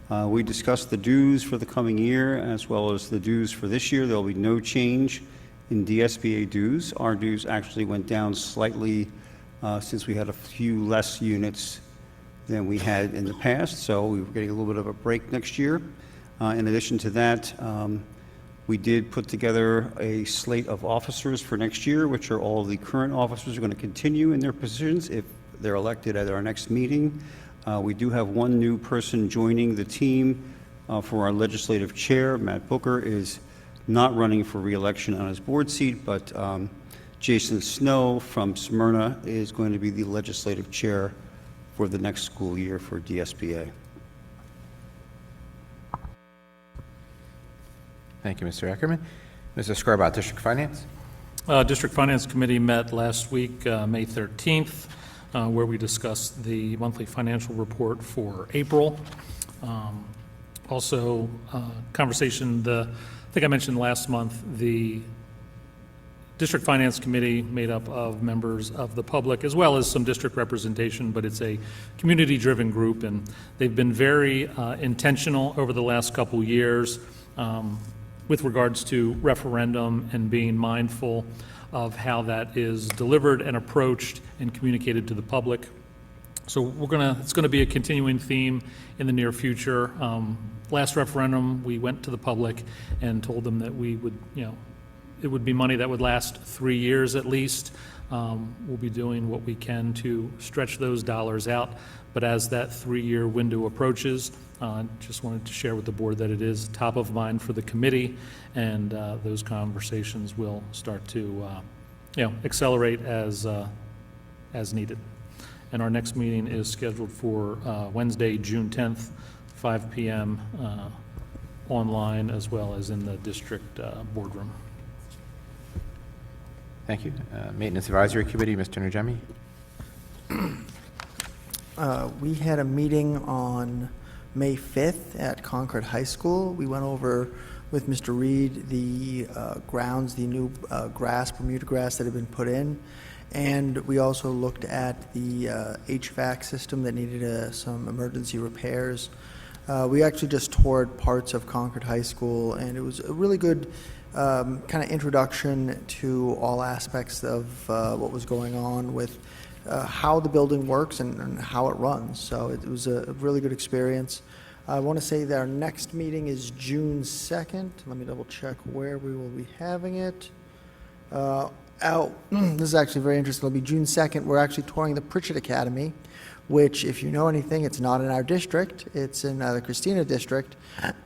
We discussed the dues for the coming year as well as the dues for this year. There will be no change in DSBA dues. Our dues actually went down slightly since we had a few less units than we had in the past, so we were getting a little bit of a break next year. In addition to that, we did put together a slate of officers for next year, which are all of the current officers who are going to continue in their positions if they're elected at our next meeting. We do have one new person joining the team for our legislative chair. Matt Booker is not running for re-election on his board seat, but Jason Snow from Smyrna is going to be the legislative chair for the next school year for DSBA. Thank you, Mr. Ackerman. Mr. Scarbout, District Finance. District Finance Committee met last week, May 13th, where we discussed the monthly financial report for April. Also, conversation, I think I mentioned last month, the District Finance Committee made up of members of the public as well as some district representation, but it's a community-driven group, and they've been very intentional over the last couple years with regards to referendum and being mindful of how that is delivered and approached and communicated to the public. So it's going to be a continuing theme in the near future. Last referendum, we went to the public and told them that we would, it would be money that would last 3 years at least. We'll be doing what we can to stretch those dollars out, but as that 3-year window approaches, just wanted to share with the board that it is top of mind for the committee, and those conversations will start to accelerate as needed. And our next meeting is scheduled for Wednesday, June 10th, 5 p.m. Online as well as in the district boardroom. Thank you. Maintenance Advisory Committee, Mr. Najemi. We had a meeting on May 5th at Concord High School. We went over with Mr. Reed the grounds, the new grass, Bermuda grass that had been put in. And we also looked at the HVAC system that needed some emergency repairs. We actually just toured parts of Concord High School, and it was a really good kind of introduction to all aspects of what was going on with how the building works and how it runs. So it was a really good experience. I want to say that our next meeting is June 2nd. Let me double check where we will be having it. This is actually very interesting. It'll be June 2nd. We're actually touring the Pritchett Academy, which, if you know anything, it's not in our district. It's in the Christina district.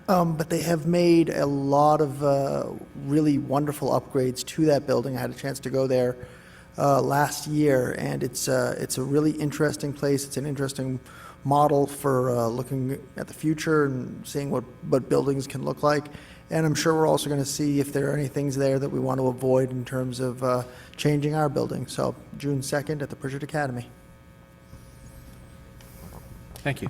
But they have made a lot of really wonderful upgrades to that building. I had a chance to go there last year, and it's a really interesting place. It's an interesting model for looking at the future and seeing what buildings can look like. And I'm sure we're also going to see if there are any things there that we want to avoid in terms of changing our building. So June 2nd at the Pritchard Academy. Thank you.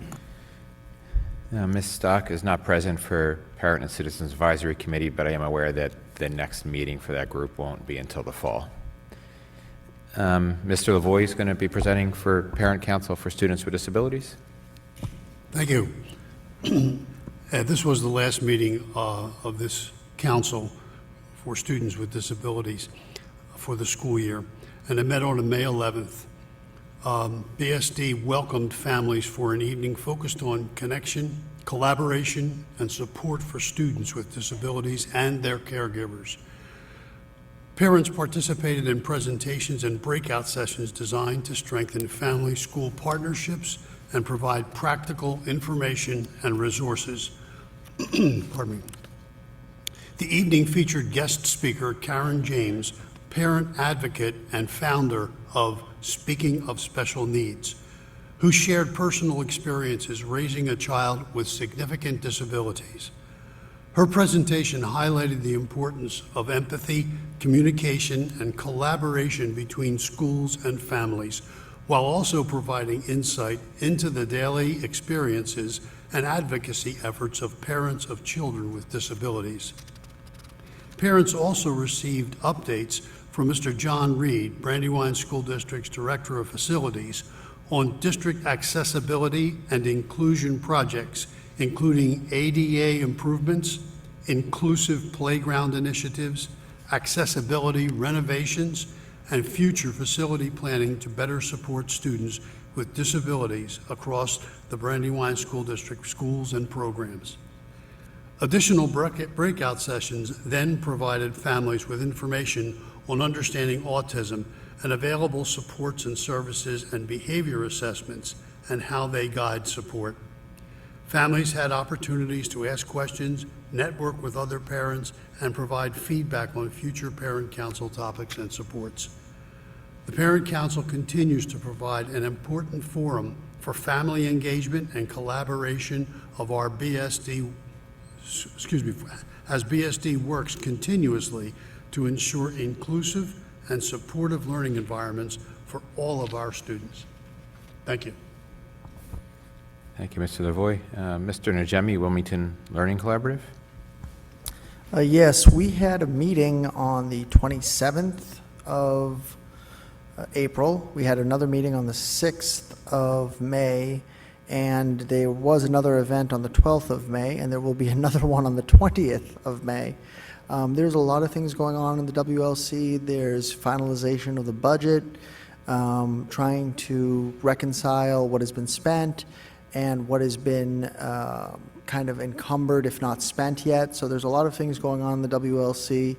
Ms. Stock is not present for Parent and Citizens Advisory Committee, but I am aware that the next meeting for that group won't be until the fall. Mr. Lavoie is going to be presenting for Parent Council for Students with Disabilities. Thank you. This was the last meeting of this council for students with disabilities for the school year, and it met on May 11th. BSD welcomed families for an evening focused on connection, collaboration, and support for students with disabilities and their caregivers. Parents participated in presentations and breakout sessions designed to strengthen family-school partnerships and provide practical information and resources. Pardon me. The evening featured guest speaker Karen James, parent advocate and founder of Speaking of Special Needs, who shared personal experiences raising a child with significant disabilities. Her presentation highlighted the importance of empathy, communication, and collaboration between schools and families, while also providing insight into the daily experiences and advocacy efforts of parents of children with disabilities. Parents also received updates from Mr. John Reed, Brandywine School District's Director of Facilities, on district accessibility and inclusion projects, including ADA improvements, inclusive playground initiatives, accessibility renovations, and future facility planning to better support students with disabilities across the Brandywine School District schools and programs. Additional breakout sessions then provided families with information on understanding autism and available supports and services and behavior assessments and how they guide support. Families had opportunities to ask questions, network with other parents, and provide feedback on future Parent Council topics and supports. The Parent Council continues to provide an important forum for family engagement and collaboration of our BSD, as BSD works continuously to ensure inclusive and supportive learning environments for all of our students. Thank you. Thank you, Mr. Lavoie. Mr. Najemi, Wilmington Learning Collaborative. Yes, we had a meeting on the 27th of April. We had another meeting on the 6th of May, and there was another event on the 12th of May, and there will be another one on the 20th of May. There's a lot of things going on in the WLC. There's finalization of the budget, trying to reconcile what has been spent and what has been kind of encumbered, if not spent yet. So there's a lot of things going on in the WLC.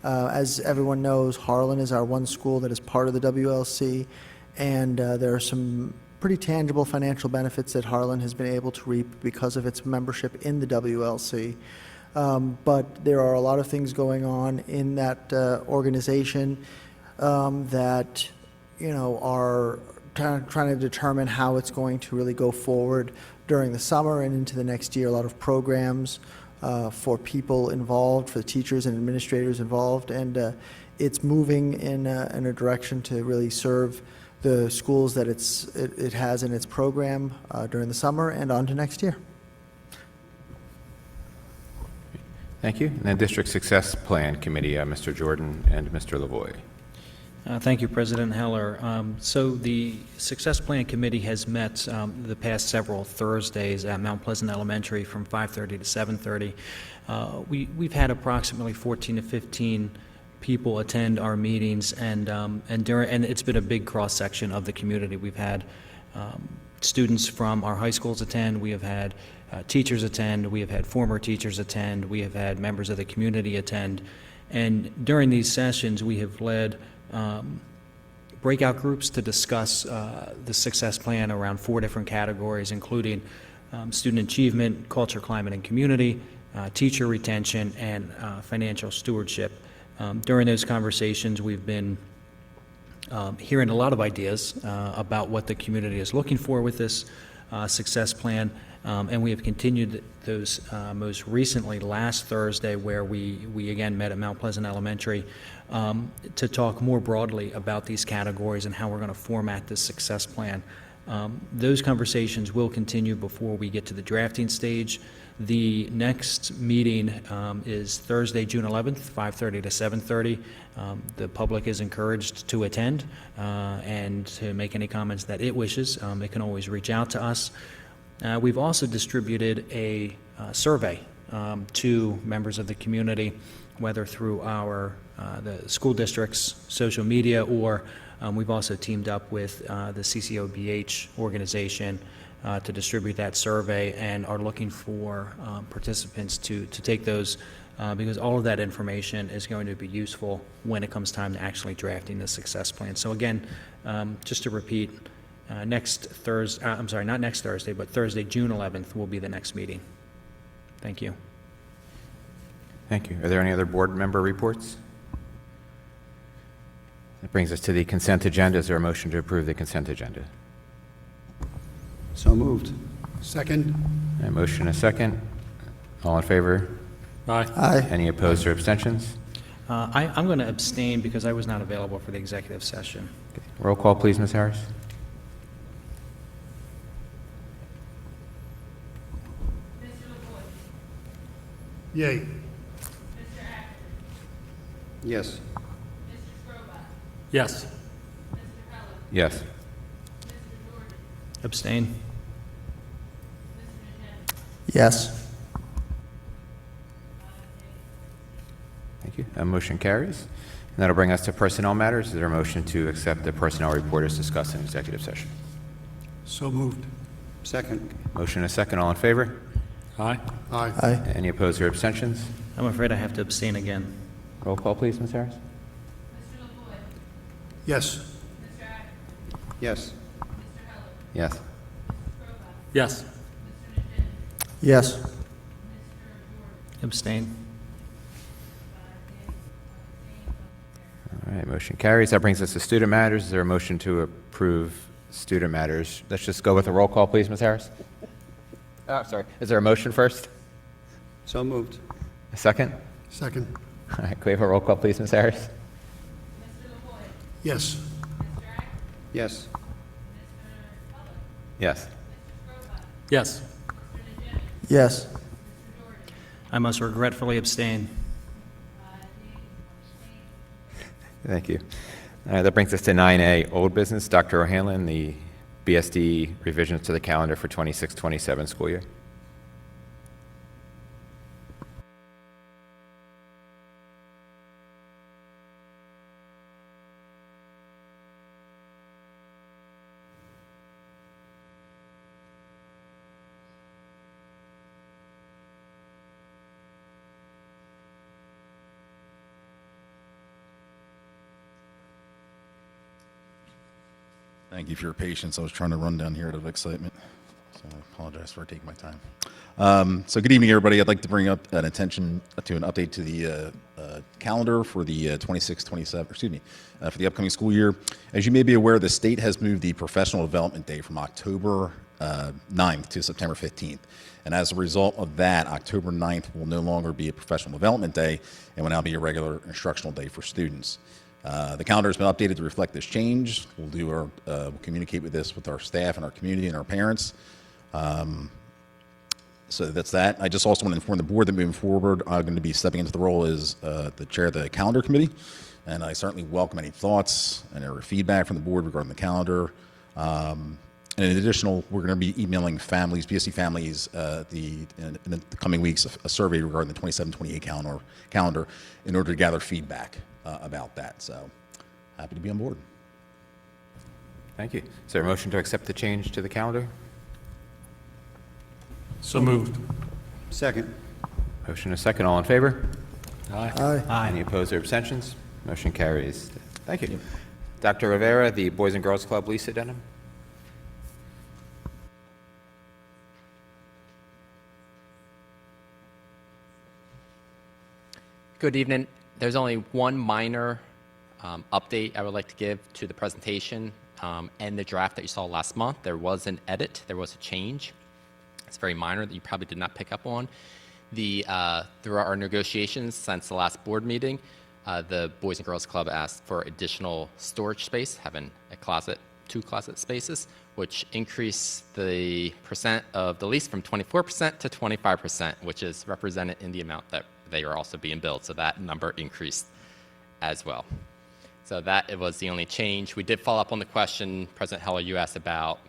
As everyone knows, Harlan is our one school that is part of the WLC, and there are some pretty tangible financial benefits that Harlan has been able to reap because of its membership in the WLC. But there are a lot of things going on in that organization that, you know, are trying to determine how it's going to really go forward during the summer and into the next year. A lot of programs for people involved, for the teachers and administrators involved, and it's moving in a direction to really serve the schools that it has in its program during the summer and on to next year. Thank you. And then District Success Plan Committee, Mr. Jordan and Mr. Lavoie. Thank you, President Heller. So the Success Plan Committee has met the past several Thursdays at Mount Pleasant Elementary from 5:30 to 7:30. We've had approximately 14 to 15 people attend our meetings, and it's been a big cross-section of the community. We've had students from our high schools attend. We have had teachers attend. We have had former teachers attend. We have had members of the community attend. And during these sessions, we have led breakout groups to discuss the success plan around 4 different categories, including student achievement, culture, climate, and community, teacher retention, and financial stewardship. During those conversations, we've been hearing a lot of ideas about what the community is looking for with this success plan. And we have continued those most recently last Thursday, where we again met at Mount Pleasant Elementary to talk more broadly about these categories and how we're going to format this success plan. Those conversations will continue before we get to the drafting stage. The next meeting is Thursday, June 11th, 5:30 to 7:30. The public is encouraged to attend and to make any comments that it wishes. It can always reach out to us. We've also distributed a survey to members of the community, whether through the school district's social media, or we've also teamed up with the CCOBH organization to distribute that survey, and are looking for participants to take those because all of that information is going to be useful when it comes time to actually drafting the success plan. So again, just to repeat, next Thursday, I'm sorry, not next Thursday, but Thursday, June 11th will be the next meeting. Thank you. Thank you. Are there any other board member reports? That brings us to the consent agenda. Is there a motion to approve the consent agenda? So moved. Second. A motion and a second. All in favor? Aye. Aye. Any opposed or abstentions? I'm going to abstain because I was not available for the executive session. Roll call, please, Ms. Harris. Yay. Yes. Yes. Yes. Abstain. Yes. Thank you. Motion carries. And that'll bring us to personnel matters. Is there a motion to accept the personnel report as discussed in executive session? So moved. Second. Motion and a second. All in favor? Aye. Aye. Aye. Any opposed or abstentions? I'm afraid I have to abstain again. Roll call, please, Ms. Harris. Yes. Yes. Yes. Yes. Yes. Abstain. All right, motion carries. That brings us to student matters. Is there a motion to approve student matters? Let's just go with a roll call, please, Ms. Harris. Sorry. Is there a motion first? So moved. A second? Second. All right, can we have a roll call, please, Ms. Harris? Yes. Yes. Yes. Yes. Yes. I must regretfully abstain. Thank you. That brings us to 9A, old business. Dr. O'Hanlon, the BSD revisions to the calendar for 26-27 school year. Thank you for your patience. I was trying to run down here out of excitement, so I apologize for taking my time. So good evening, everybody. I'd like to bring up an attention to an update to the calendar for the 26-27, for the upcoming school year. As you may be aware, the state has moved the Professional Development Day from October 9th to September 15th. And as a result of that, October 9th will no longer be a Professional Development Day and will now be a regular instructional day for students. The calendar has been updated to reflect this change. We'll communicate with this with our staff and our community and our parents. So that's that. I just also want to inform the board that moving forward, I'm going to be stepping into the role as the chair of the calendar committee. And I certainly welcome any thoughts and or feedback from the board regarding the calendar. And in addition, we're going to be emailing families, BSD families, in the coming weeks, a survey regarding the 27-28 calendar in order to gather feedback about that. So happy to be on board. Thank you. Is there a motion to accept the change to the calendar? So moved. Second. Motion and a second. All in favor? Aye. Aye. Any opposed or abstentions? Motion carries. Thank you. Dr. Rivera, the Boys and Girls Club lease addendum. Good evening. There's only one minor update I would like to give to the presentation and the draft that you saw last month. There was an edit, there was a change. It's very minor that you probably did not pick up on. Through our negotiations since the last board meeting, the Boys and Girls Club asked for additional storage space, having a closet, 2 closet spaces, which increased the percent of the lease from 24% to 25%, which is represented in the amount that they are also being billed. So that number increased as well. So that it was the only change. We did follow up on the question, President Heller, you asked about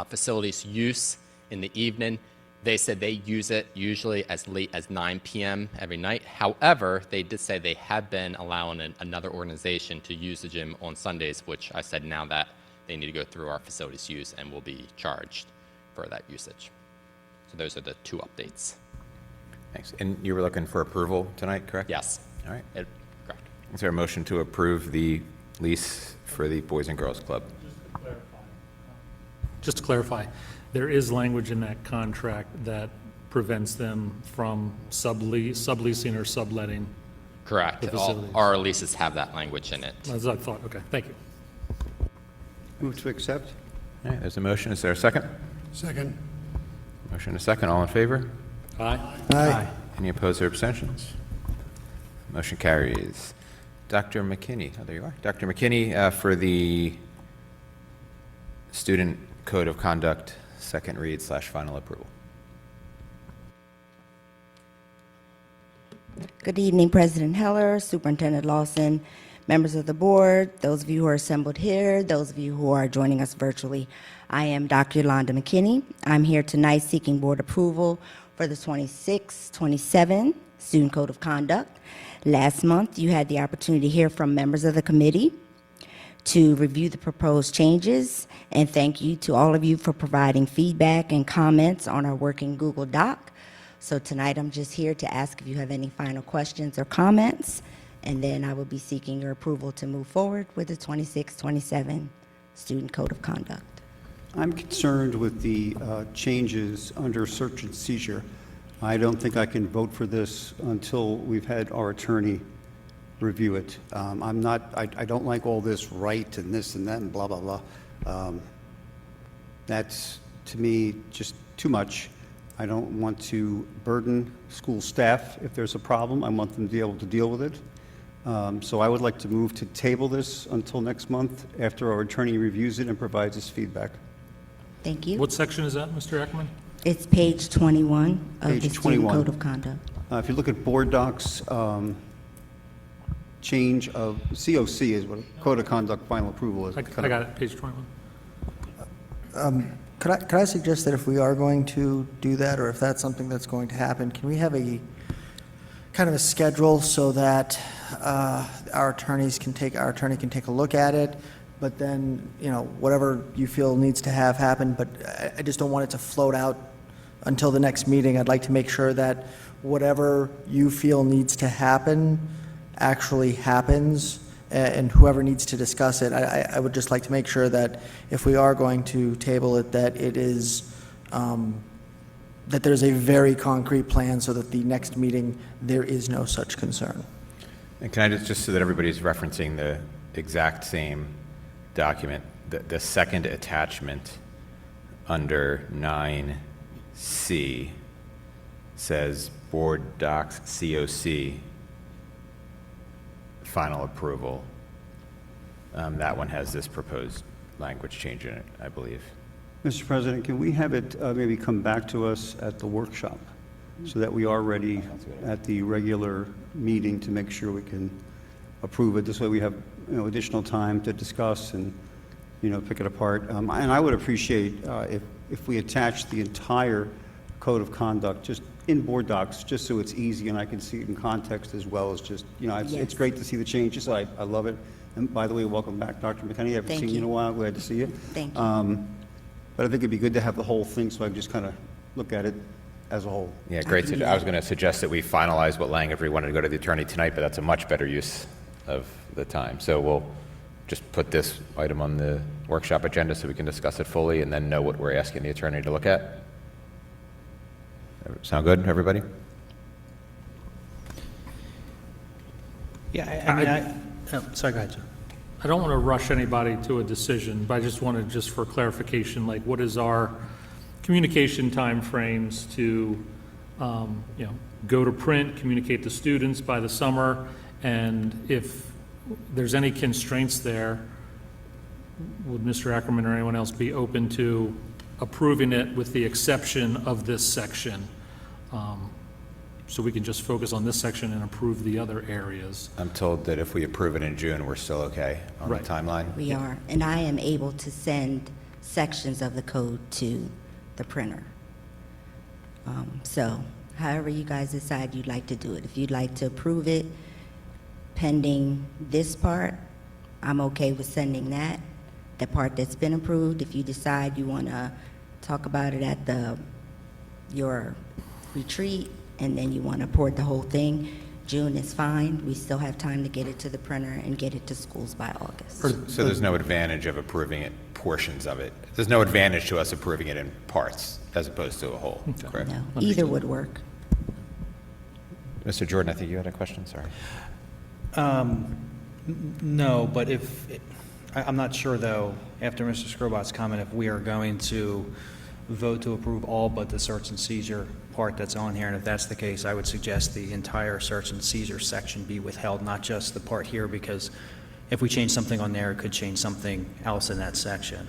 facilities use in the evening. They said they use it usually as late as 9 p.m. every night. However, they did say they have been allowing another organization to use the gym on Sundays, which I said now that they need to go through our facilities use and will be charged for that usage. So those are the 2 updates. Thanks. And you were looking for approval tonight, correct? Yes. All right. Correct. Is there a motion to approve the lease for the Boys and Girls Club? Just to clarify, there is language in that contract that prevents them from subleasing or subletting. Correct. The All facilities. our leases have that language in it. As I thought. Okay, thank you. Move to accept. All right, there's a motion. Is there a second? Second. Motion and a second. All in favor? Aye. Aye. Any opposed or abstentions? Motion carries. Dr. McKinney, oh, there you are. Dr. McKinney, for the Student Code of Conduct, second read / final approval. Good evening, President Heller, Superintendent Lawson, members of the board, those of you who are assembled here, those of you who are joining us virtually. I am Dr. Yolanda McKinney. I'm here tonight seeking board approval for the 26-27 Student Code of Conduct. Last month, you had the opportunity to hear from members of the committee to review the proposed changes, and thank you to all of you for providing feedback and comments on our working Google Doc. So tonight, I'm just here to ask if you have any final questions or comments, and then I will be seeking your approval to move forward with the 26-27 Student Code of Conduct. I'm concerned with the changes under search and seizure. I don't think I can vote for this until we've had our attorney review it. I don't like all this right and this and that and blah, blah, blah. That's, to me, just too much. I don't want to burden school staff if there's a problem. I want them to be able to deal with it. So I would like to move to table this until next month after our attorney reviews it and provides us feedback. Thank you. What section is that, Mr. Ackerman? It's page 21 of Page the Student 21. Code of Conduct. If you look at board docs, change of COC is what Code of Conduct final approval is. I got it, page 21. Could I suggest that if we are going to do that, or if that's something that's going to happen, can we have a kind of a schedule so that our attorney can take a look at it, but then, whatever you feel needs to have happen, but I just don't want it to float out until the next meeting. I'd like to make sure that whatever you feel needs to happen actually happens, and whoever needs to discuss it, I would just like to make sure that if we are going to table it, that it is, that there's a very concrete plan so that the next meeting, there is no such concern. And can I just so that everybody's referencing the exact same document, the second attachment under 9C says Board Docs COC final approval. That one has this proposed language change in it, I believe. Mr. President, can we have it maybe come back to us at the workshop so that we are ready at the regular meeting to make sure we can approve it? This way we have additional time to discuss and pick it apart. And I would appreciate if we attach the entire Code of Conduct just in board docs, just so it's easy and I can see it in context as well as just, it's great to see the changes. I love it. And by the way, welcome back, Dr. McKinney. I haven't seen you in a while. Glad to see you. Thank you. But I think it'd be good to have the whole thing so I can just kind of look at it as a whole. Yeah, great. I was going to suggest that we finalize what language we wanted to go to the attorney tonight, but that's a much better use of the time. So we'll just put this item on the workshop agenda so we can discuss it fully and then know what we're asking the attorney to look at. Sound good, everybody? Yeah, Sorry, go ahead, sir. I don't want to rush anybody to a decision, but I just wanted, just for clarification, like what is our communication timeframes to, go to print, communicate to students by the summer, and if there's any constraints there, would Mr. Ackerman or anyone else be open to approving it with the exception of this section? So we can just focus on this section and approve the other areas. I'm told that if we approve it in June, we're still okay on the timeline. We are, and I am able to send sections of the code to the printer. So however you guys decide you'd like to do it. If you'd like to approve it pending this part, I'm okay with sending that, the part that's been approved. If you decide you want to talk about it at your retreat, and then you want to port the whole thing, June is fine. We still have time to get it to the printer and get it to schools by August. So there's no advantage of approving it, portions of it. There's no advantage to us approving it in parts as opposed to a whole, correct? No, either would work. Mr. Jordan, I think you had a question, sorry. No, but I'm not sure, though, after Mr. Skrobot's comment, if we are going to vote to approve all but the search and seizure part that's on here, and if that's the case, I would suggest the entire search and seizure section be withheld, not just the part here, because if we change something on there, it could change something else in that section.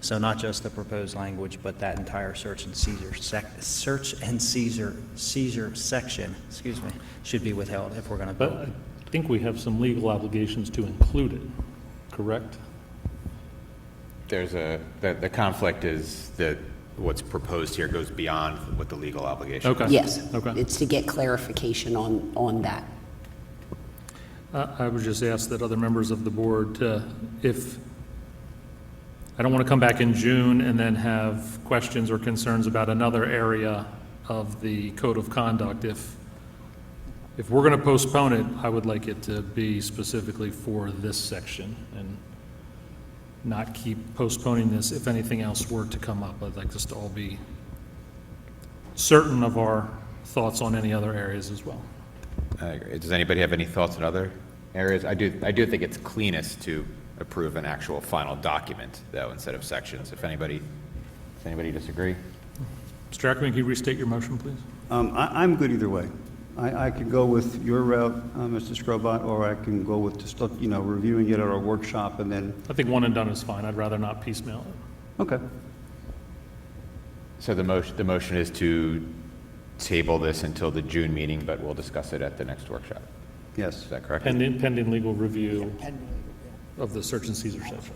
So not just the proposed language, but that entire search and seizure section, should be withheld if we're going to vote. But I think we have some legal obligations to include it, correct? There's the conflict is that what's proposed here goes beyond what the legal obligation is. Yes. Okay. It's to get clarification on that. I would just ask that other members of the board, if I don't want to come back in June and then have questions or concerns about another area of the code of conduct. If we're going to postpone it, I would like it to be specifically for this section and not keep postponing this if anything else were to come up. I'd like us to all be certain of our thoughts on any other areas as well. I agree. Does anybody have any thoughts on other areas? I do think it's cleanest to approve an actual final document, though, instead of sections. Does anybody disagree? Mr. Ackerman, can you restate your motion, please? I'm good either way. I could go with your route, Mr. Skrobot, or I can go with just, reviewing it at our workshop and then... I think one and done is fine. I'd rather not piecemeal it. Okay. So the motion is to table this until the June meeting, but we'll discuss it at the next workshop. Yes. Is that correct? Pending legal review of the search and seizure section.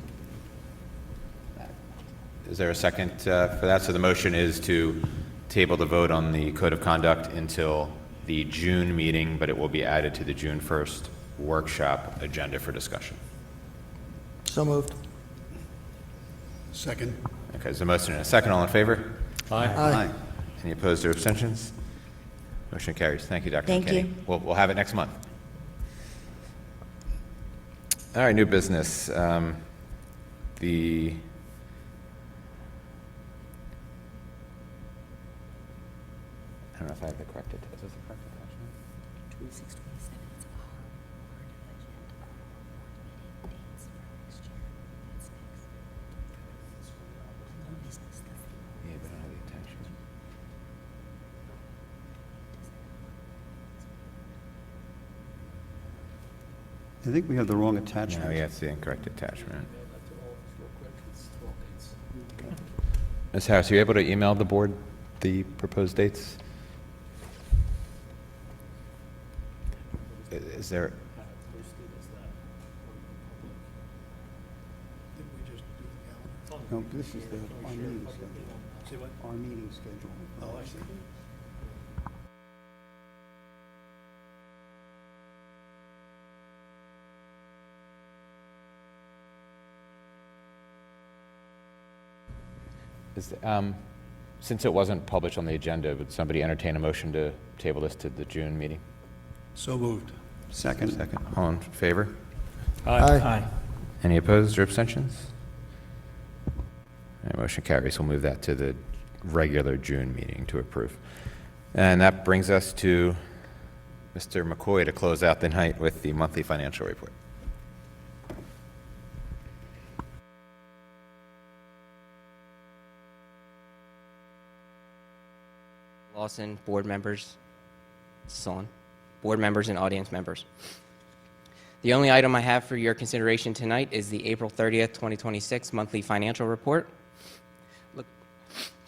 Is there a second for that? So the motion is to table the vote on the code of conduct until the June meeting, but it will be added to the June 1st workshop agenda for discussion. So moved. Second. Okay, there's a motion and a second. All in favor? Aye. Aye. Any opposed or abstentions? Motion carries. Thank you, Dr. Thank McKinney. you. We'll have it next month. All right, new business. I don't know if I have the corrected. Is this the correct attachment? 26, 27 is our board agenda, our board meeting dates for next year. That's next. New business, that's the Yeah, but I don't have the attachment. I think we have the wrong attachment. No, yeah, it's the incorrect attachment. Ms. Harris, are you able to email the board the proposed dates? Is there? No, this is our meeting schedule. Our meeting schedule. Oh, I see. Since it wasn't published on the agenda, would somebody entertain a motion to table this to the June meeting? So moved. Second. Second. All in favor? Aye. Any opposed or abstentions? All right, motion carries. We'll move that to the regular June meeting to approve. And that brings us to Mr. McCoy to close out the night with the monthly financial report. Lawson, board members, board members and audience members. The only item I have for your consideration tonight is the April 30th, 2026 monthly financial report.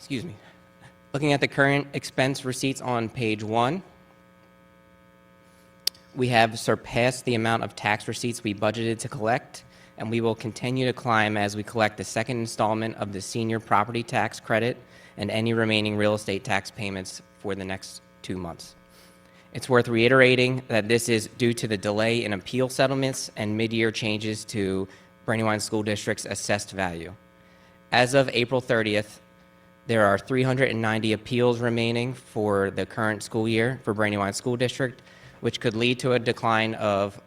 Looking at the current expense receipts on page 1, we have surpassed the amount of tax receipts we budgeted to collect, and we will continue to climb as we collect the second installment of the senior property tax credit and any remaining real estate tax payments for the next 2 months. It's worth reiterating that this is due to the delay in appeal settlements and mid-year changes to Brandywine School District's assessed value. As of April 30th, there are 390 appeals remaining for the current school year for Brandywine School District, which could lead to a decline of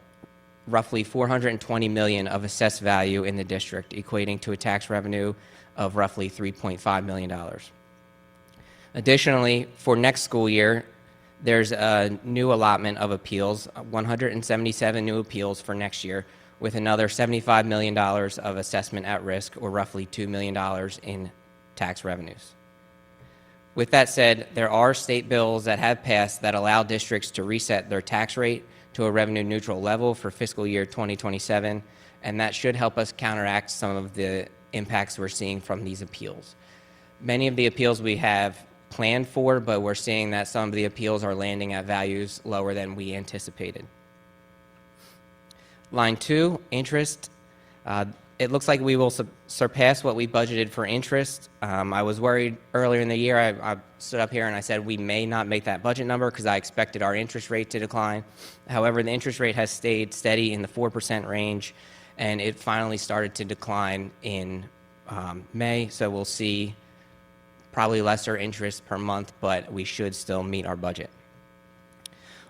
roughly $420 million of assessed value in the district, equating to a tax revenue of roughly $3.5 million. Additionally, for next school year, there's a new allotment of appeals, 177 new appeals for next year, with another $75 million of assessment at risk, or roughly $2 million in tax revenues. With that said, there are state bills that have passed that allow districts to reset their tax rate to a revenue neutral level for fiscal year 2027, and that should help us counteract some of the impacts we're seeing from these appeals. Many of the appeals we have planned for, but we're seeing that some of the appeals are landing at values lower than we anticipated. Line 2, interest. It looks like we will surpass what we budgeted for interest. I was worried earlier in the year. I stood up here and I said we may not make that budget number because I expected our interest rate to decline. However, the interest rate has stayed steady in the 4% range, and it finally started to decline in May, so we'll see probably lesser interest per month, but we should still meet our budget.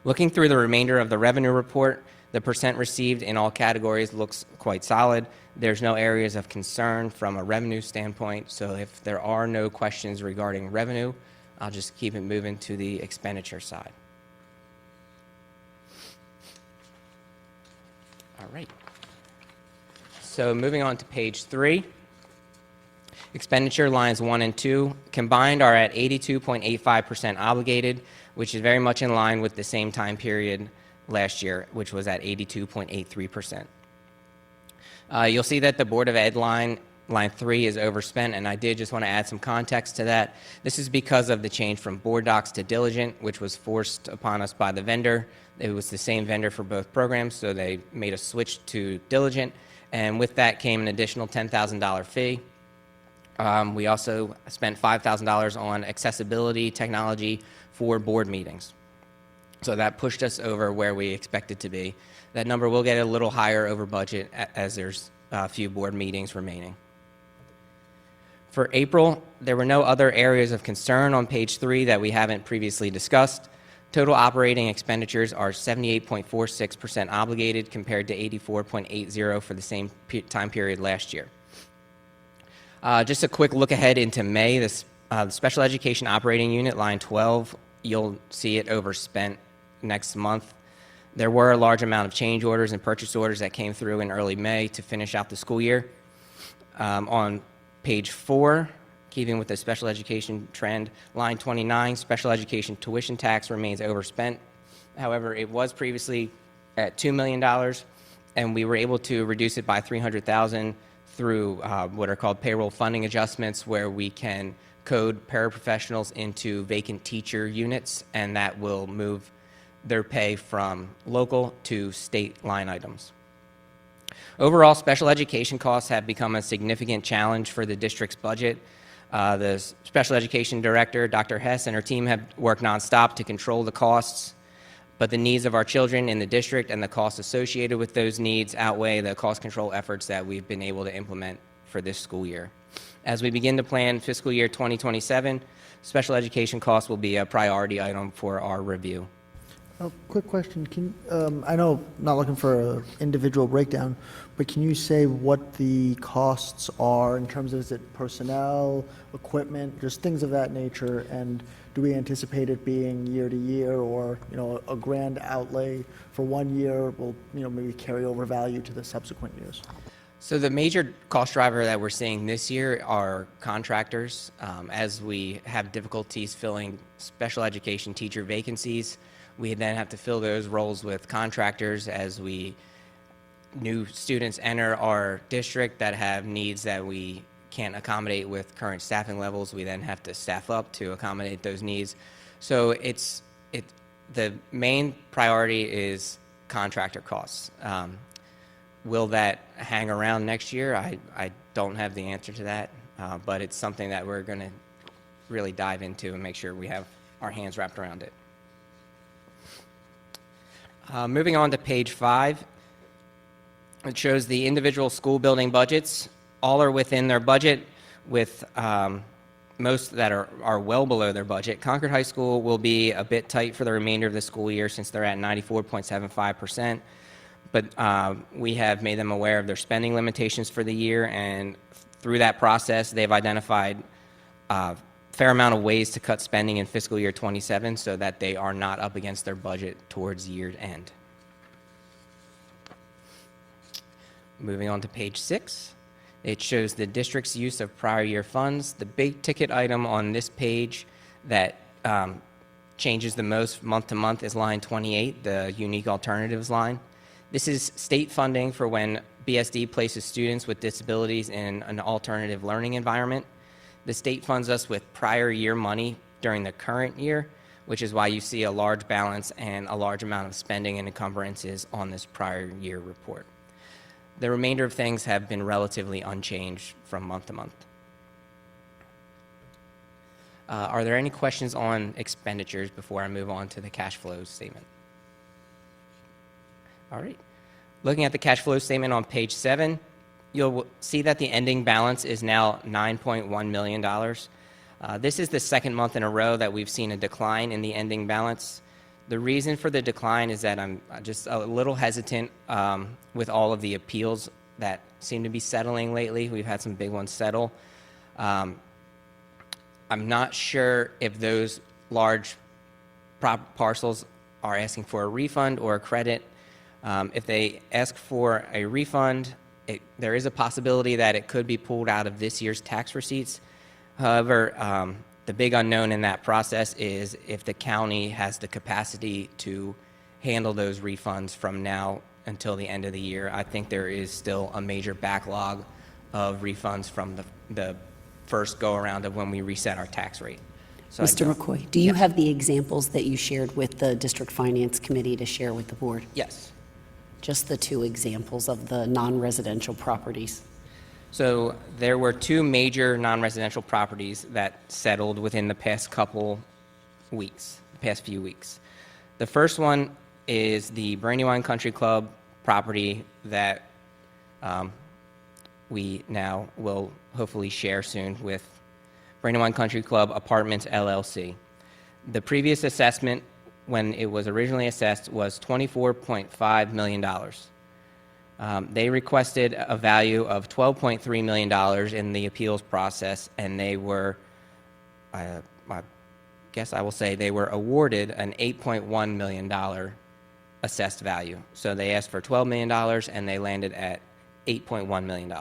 Looking through the remainder of the revenue report, the percent received in all categories looks quite solid. There's no areas of concern from a revenue standpoint, so if there are no questions regarding revenue, I'll just keep it moving to the expenditure side. All right. So moving on to page 3. Expenditure lines 1 and 2 combined are at 82.85% obligated, which is very much in line with the same time period last year, which was at 82.83%. You'll see that the Board of Ed line 3 is overspent, and I did just want to add some context to that. This is because of the change from board docs to diligent, which was forced upon us by the vendor. It was the same vendor for both programs, so they made a switch to diligent, and with that came an additional $10,000 fee. We also spent $5,000 on accessibility technology for board meetings. So that pushed us over where we expected to be. That number will get a little higher over budget as there's a few board meetings remaining. For April, there were no other areas of concern on page 3 that we haven't previously discussed. Total operating expenditures are 78.46% obligated compared to 84.80% for the same time period last year. Just a quick look ahead into May. The special education operating unit, line 12, you'll see it overspent next month. There were a large amount of change orders and purchase orders that came through in early May to finish out the school year. On page 4, keeping with the special education trend, line 29, special education tuition tax remains overspent. However, it was previously at $2 million, and we were able to reduce it by $300,000 through what are called payroll funding adjustments, where we can code paraprofessionals into vacant teacher units, and that will move their pay from local to state line items. Overall, special education costs have become a significant challenge for the district's budget. The special education director, Dr. Hess, and her team have worked nonstop to control the costs, but the needs of our children in the district and the costs associated with those needs outweigh the cost control efforts that we've been able to implement for this school year. As we begin to plan fiscal year 2027, special education costs will be a priority item for our review. Quick question. I know I'm not looking for an individual breakdown, but can you say what the costs are in terms of, is it personnel, equipment, just things of that nature? And do we anticipate it being year to year, or a grand outlay for one year will maybe carry over value to the subsequent years? So the major cost driver that we're seeing this year are contractors. As we have difficulties filling special education teacher vacancies, we then have to fill those roles with contractors as new students enter our district that have needs that we can't accommodate with current staffing levels. We then have to staff up to accommodate those needs. So the main priority is contractor costs. Will that hang around next year? I don't have the answer to that, but it's something that we're going to really dive into and make sure we have our hands wrapped around it. Moving on to page 5, it shows the individual school building budgets. All are within their budget, with most that are well below their budget. Concord High School will be a bit tight for the remainder of the school year since they're at 94.75%. But we have made them aware of their spending limitations for the year, and through that process, they've identified a fair amount of ways to cut spending in fiscal year 27 so that they are not up against their budget towards year end. Moving on to page 6, it shows the district's use of prior year funds. The big ticket item on this page that changes the most month to month is line 28, the unique alternatives line. This is state funding for when BSD places students with disabilities in an alternative learning environment. The state funds us with prior year money during the current year, which is why you see a large balance and a large amount of spending and encumbrances on this prior year report. The remainder of things have been relatively unchanged from month to month. Are there any questions on expenditures before I move on to the cash flow statement? All right. Looking at the cash flow statement on page 7, you'll see that the ending balance is now $9.1 million. This is the second month in a row that we've seen a decline in the ending balance. The reason for the decline is that I'm just a little hesitant with all of the appeals that seem to be settling lately. We've had some big ones settle. I'm not sure if those large parcels are asking for a refund or a credit. If they ask for a refund, there is a possibility that it could be pulled out of this year's tax receipts. However, the big unknown in that process is if the county has the capacity to handle those refunds from now until the end of the year. I think there is still a major backlog of refunds from the first go-around of when we reset our tax rate. So Mr. McCoy, do you have the examples that you shared with the District Finance Committee to share with the board? Yes. Just the 2 examples of the non-residential properties. So there were 2 major non-residential properties that settled within the past few weeks. The first one is the Brandywine Country Club property that we now will hopefully share soon with Brandywine Country Club Apartments, LLC. The previous assessment, when it was originally assessed, was $24.5 million. They requested a value of $12.3 million in the appeals process, and they were, I guess I will say, they were awarded an $8.1 million assessed value. So they asked for $12 million, and they landed at $8.1 million.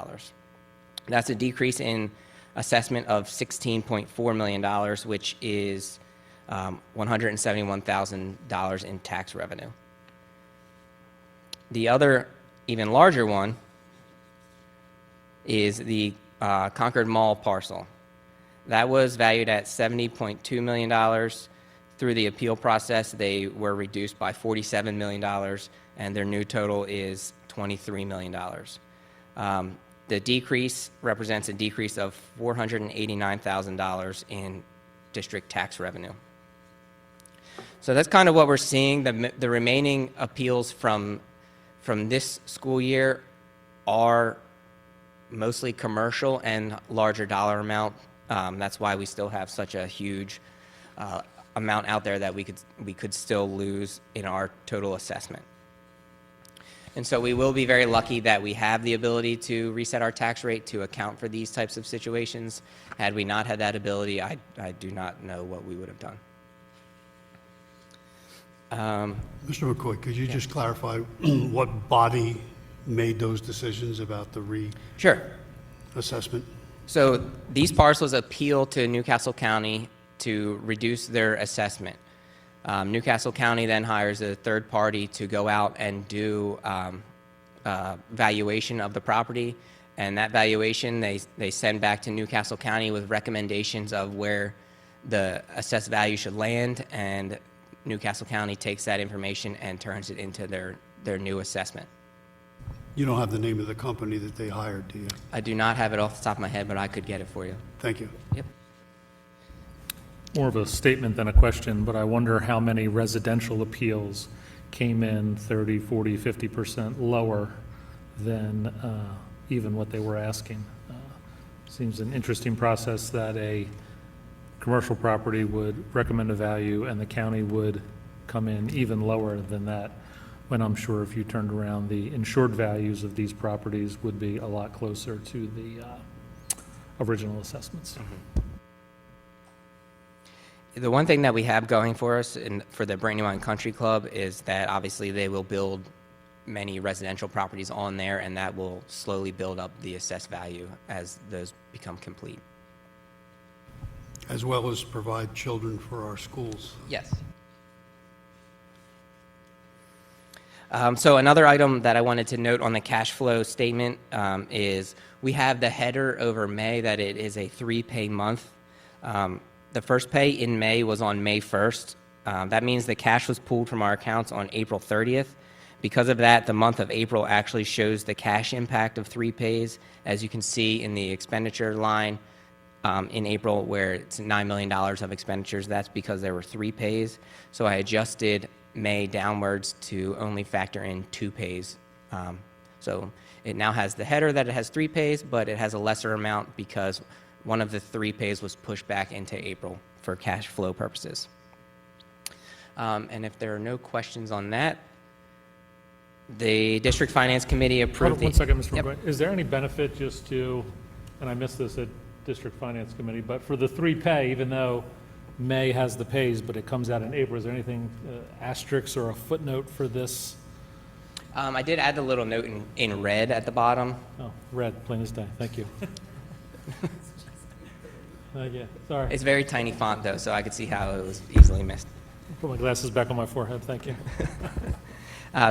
That's a decrease in assessment of $16.4 million, which is $171,000 in tax revenue. The other, even larger one, is the Concord Mall parcel. That was valued at $70.2 million. Through the appeal process, they were reduced by $47 million, and their new total is $23 million. The decrease represents a decrease of $489,000 in district tax revenue. So that's kind of what we're seeing. The remaining appeals from this school year are mostly commercial and larger dollar amount. That's why we still have such a huge amount out there that we could still lose in our total assessment. And so we will be very lucky that we have the ability to reset our tax rate to account for these types of situations. Had we not had that ability, I do not know what we would have done. Mr. McCoy, could you just clarify what body made those decisions about the Sure. reassessment? So these parcels appeal to Newcastle County to reduce their assessment. Newcastle County then hires a third party to go out and do valuation of the property, and that valuation they send back to Newcastle County with recommendations of where the assessed value should land, and Newcastle County takes that information and turns it into their new assessment. You don't have the name of the company that they hired, do you? I do not have it off the top of my head, but I could get it for you. Thank you. Yep. More of a statement than a question, but I wonder how many residential appeals came in 30, 40, 50% lower than even what they were asking. Seems an interesting process that a commercial property would recommend a value and the county would come in even lower than that, when I'm sure if you turned around, the insured values of these properties would be a lot closer to the original assessments. The one thing that we have going for us for the Brandywine Country Club is that obviously they will build many residential properties on there, and that will slowly build up the assessed value as those become complete. As well as provide children for our schools. Yes. So another item that I wanted to note on the cash flow statement is we have the header over May that it is a 3-pay month. The first pay in May was on May 1st. That means the cash was pulled from our accounts on April 30th. Because of that, the month of April actually shows the cash impact of 3 pays, as you can see in the expenditure line in April, where it's $9 million of expenditures. That's because there were 3 pays. So I adjusted May downwards to only factor in 2 pays. So it now has the header that it has 3 pays, but it has a lesser amount because one of the 3 pays was pushed back into April for cash flow purposes. And if there are no questions on that, the District Finance Committee approved One second, Mr. Yep. McGuire. Is there any benefit just to, and I missed this at District Finance Committee, but for the 3 pay, even though May has the pays, but it comes out in April, is there anything, asterisk or a footnote for this? I did add the little note in red at the bottom. Oh, red, plain as day. Thank you. Yeah, sorry. It's very tiny font, though, so I could see how it was easily missed. Put my glasses back on my forehead. Thank you.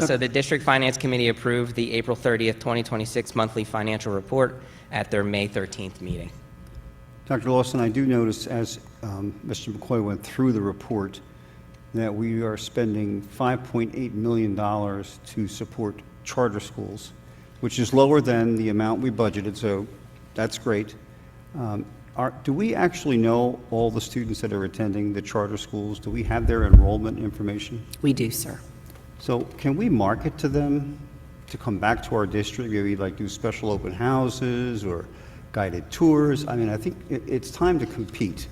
So the District Finance Committee approved the April 30th, 2026 monthly financial report at their May 13th meeting. Dr. Lawson, I do notice as Mr. McCoy went through the report that we are spending $5.8 million to support charter schools, which is lower than the amount we budgeted, so that's great. Do we actually know all the students that are attending the charter schools? Do we have their enrollment information? We do, sir. So can we market to them to come back to our district, maybe like do special open houses or guided tours? I mean, I think it's time to compete.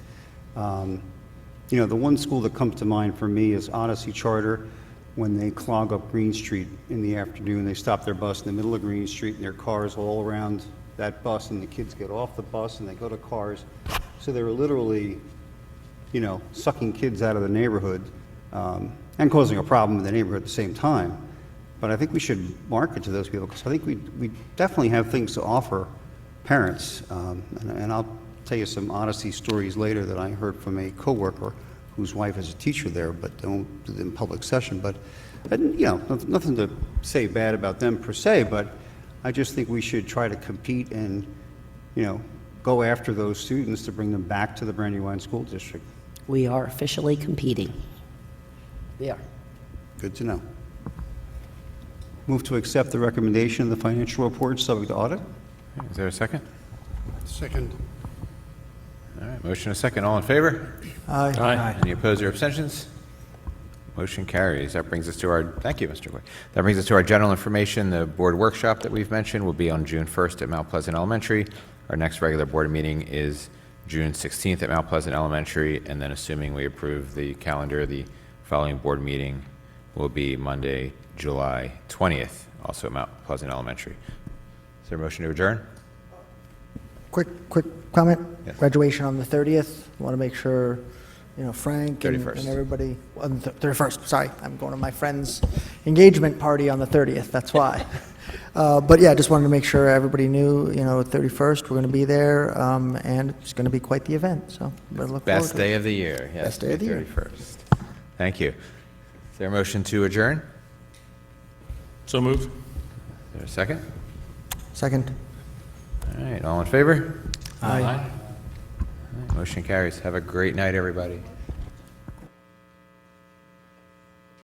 You know, the one school that comes to mind for me is Odyssey Charter. When they clog up Green Street in the afternoon, they stop their bus in the middle of Green Street and their cars all around that bus, and the kids get off the bus and they go to cars. So they were literally, you know, sucking kids out of the neighborhood and causing a problem in the neighborhood at the same time. But I think we should market to those people because I think we definitely have things to offer parents. And I'll tell you some Odyssey stories later that I heard from a coworker whose wife is a teacher there, but don't do it in public session. But, you know, nothing to say bad about them per se, but I just think we should try to compete and, you know, go after those students to bring them back to the Brandywine School District. We are officially competing. We are. Good to know. Move to accept the recommendation of the financial report subject to audit. Is there a second? Second. All right, motion a second. All in favor? Aye. Aye. Any opposed or abstentions? Motion carries. That brings us to our, thank you, Mr. Coy. That brings us to our general information. The board workshop that we've mentioned will be on June 1st at Mount Pleasant Elementary. Our next regular board meeting is June 16th at Mount Pleasant Elementary, and then assuming we approve the calendar, the following board meeting will be Monday, July 20th, also at Mount Pleasant Elementary. Is there a motion to adjourn? Quick comment. Yes. Graduation on the 30th. Want to make sure Frank and 31st. everybody, on the 31st, sorry, I'm going to my friend's engagement party on the 30th, that's why. But yeah, just wanted to make sure everybody knew, 31st, we're going to be there, and it's going to be quite the event, so we look forward Best to it. day of the year. Yes, Best day of the year. 31st. Thank you. Is there a motion to adjourn? So moved. Is there a second? Second. All right, all in favor? Aye. All right, motion carries. Have a great night, everybody.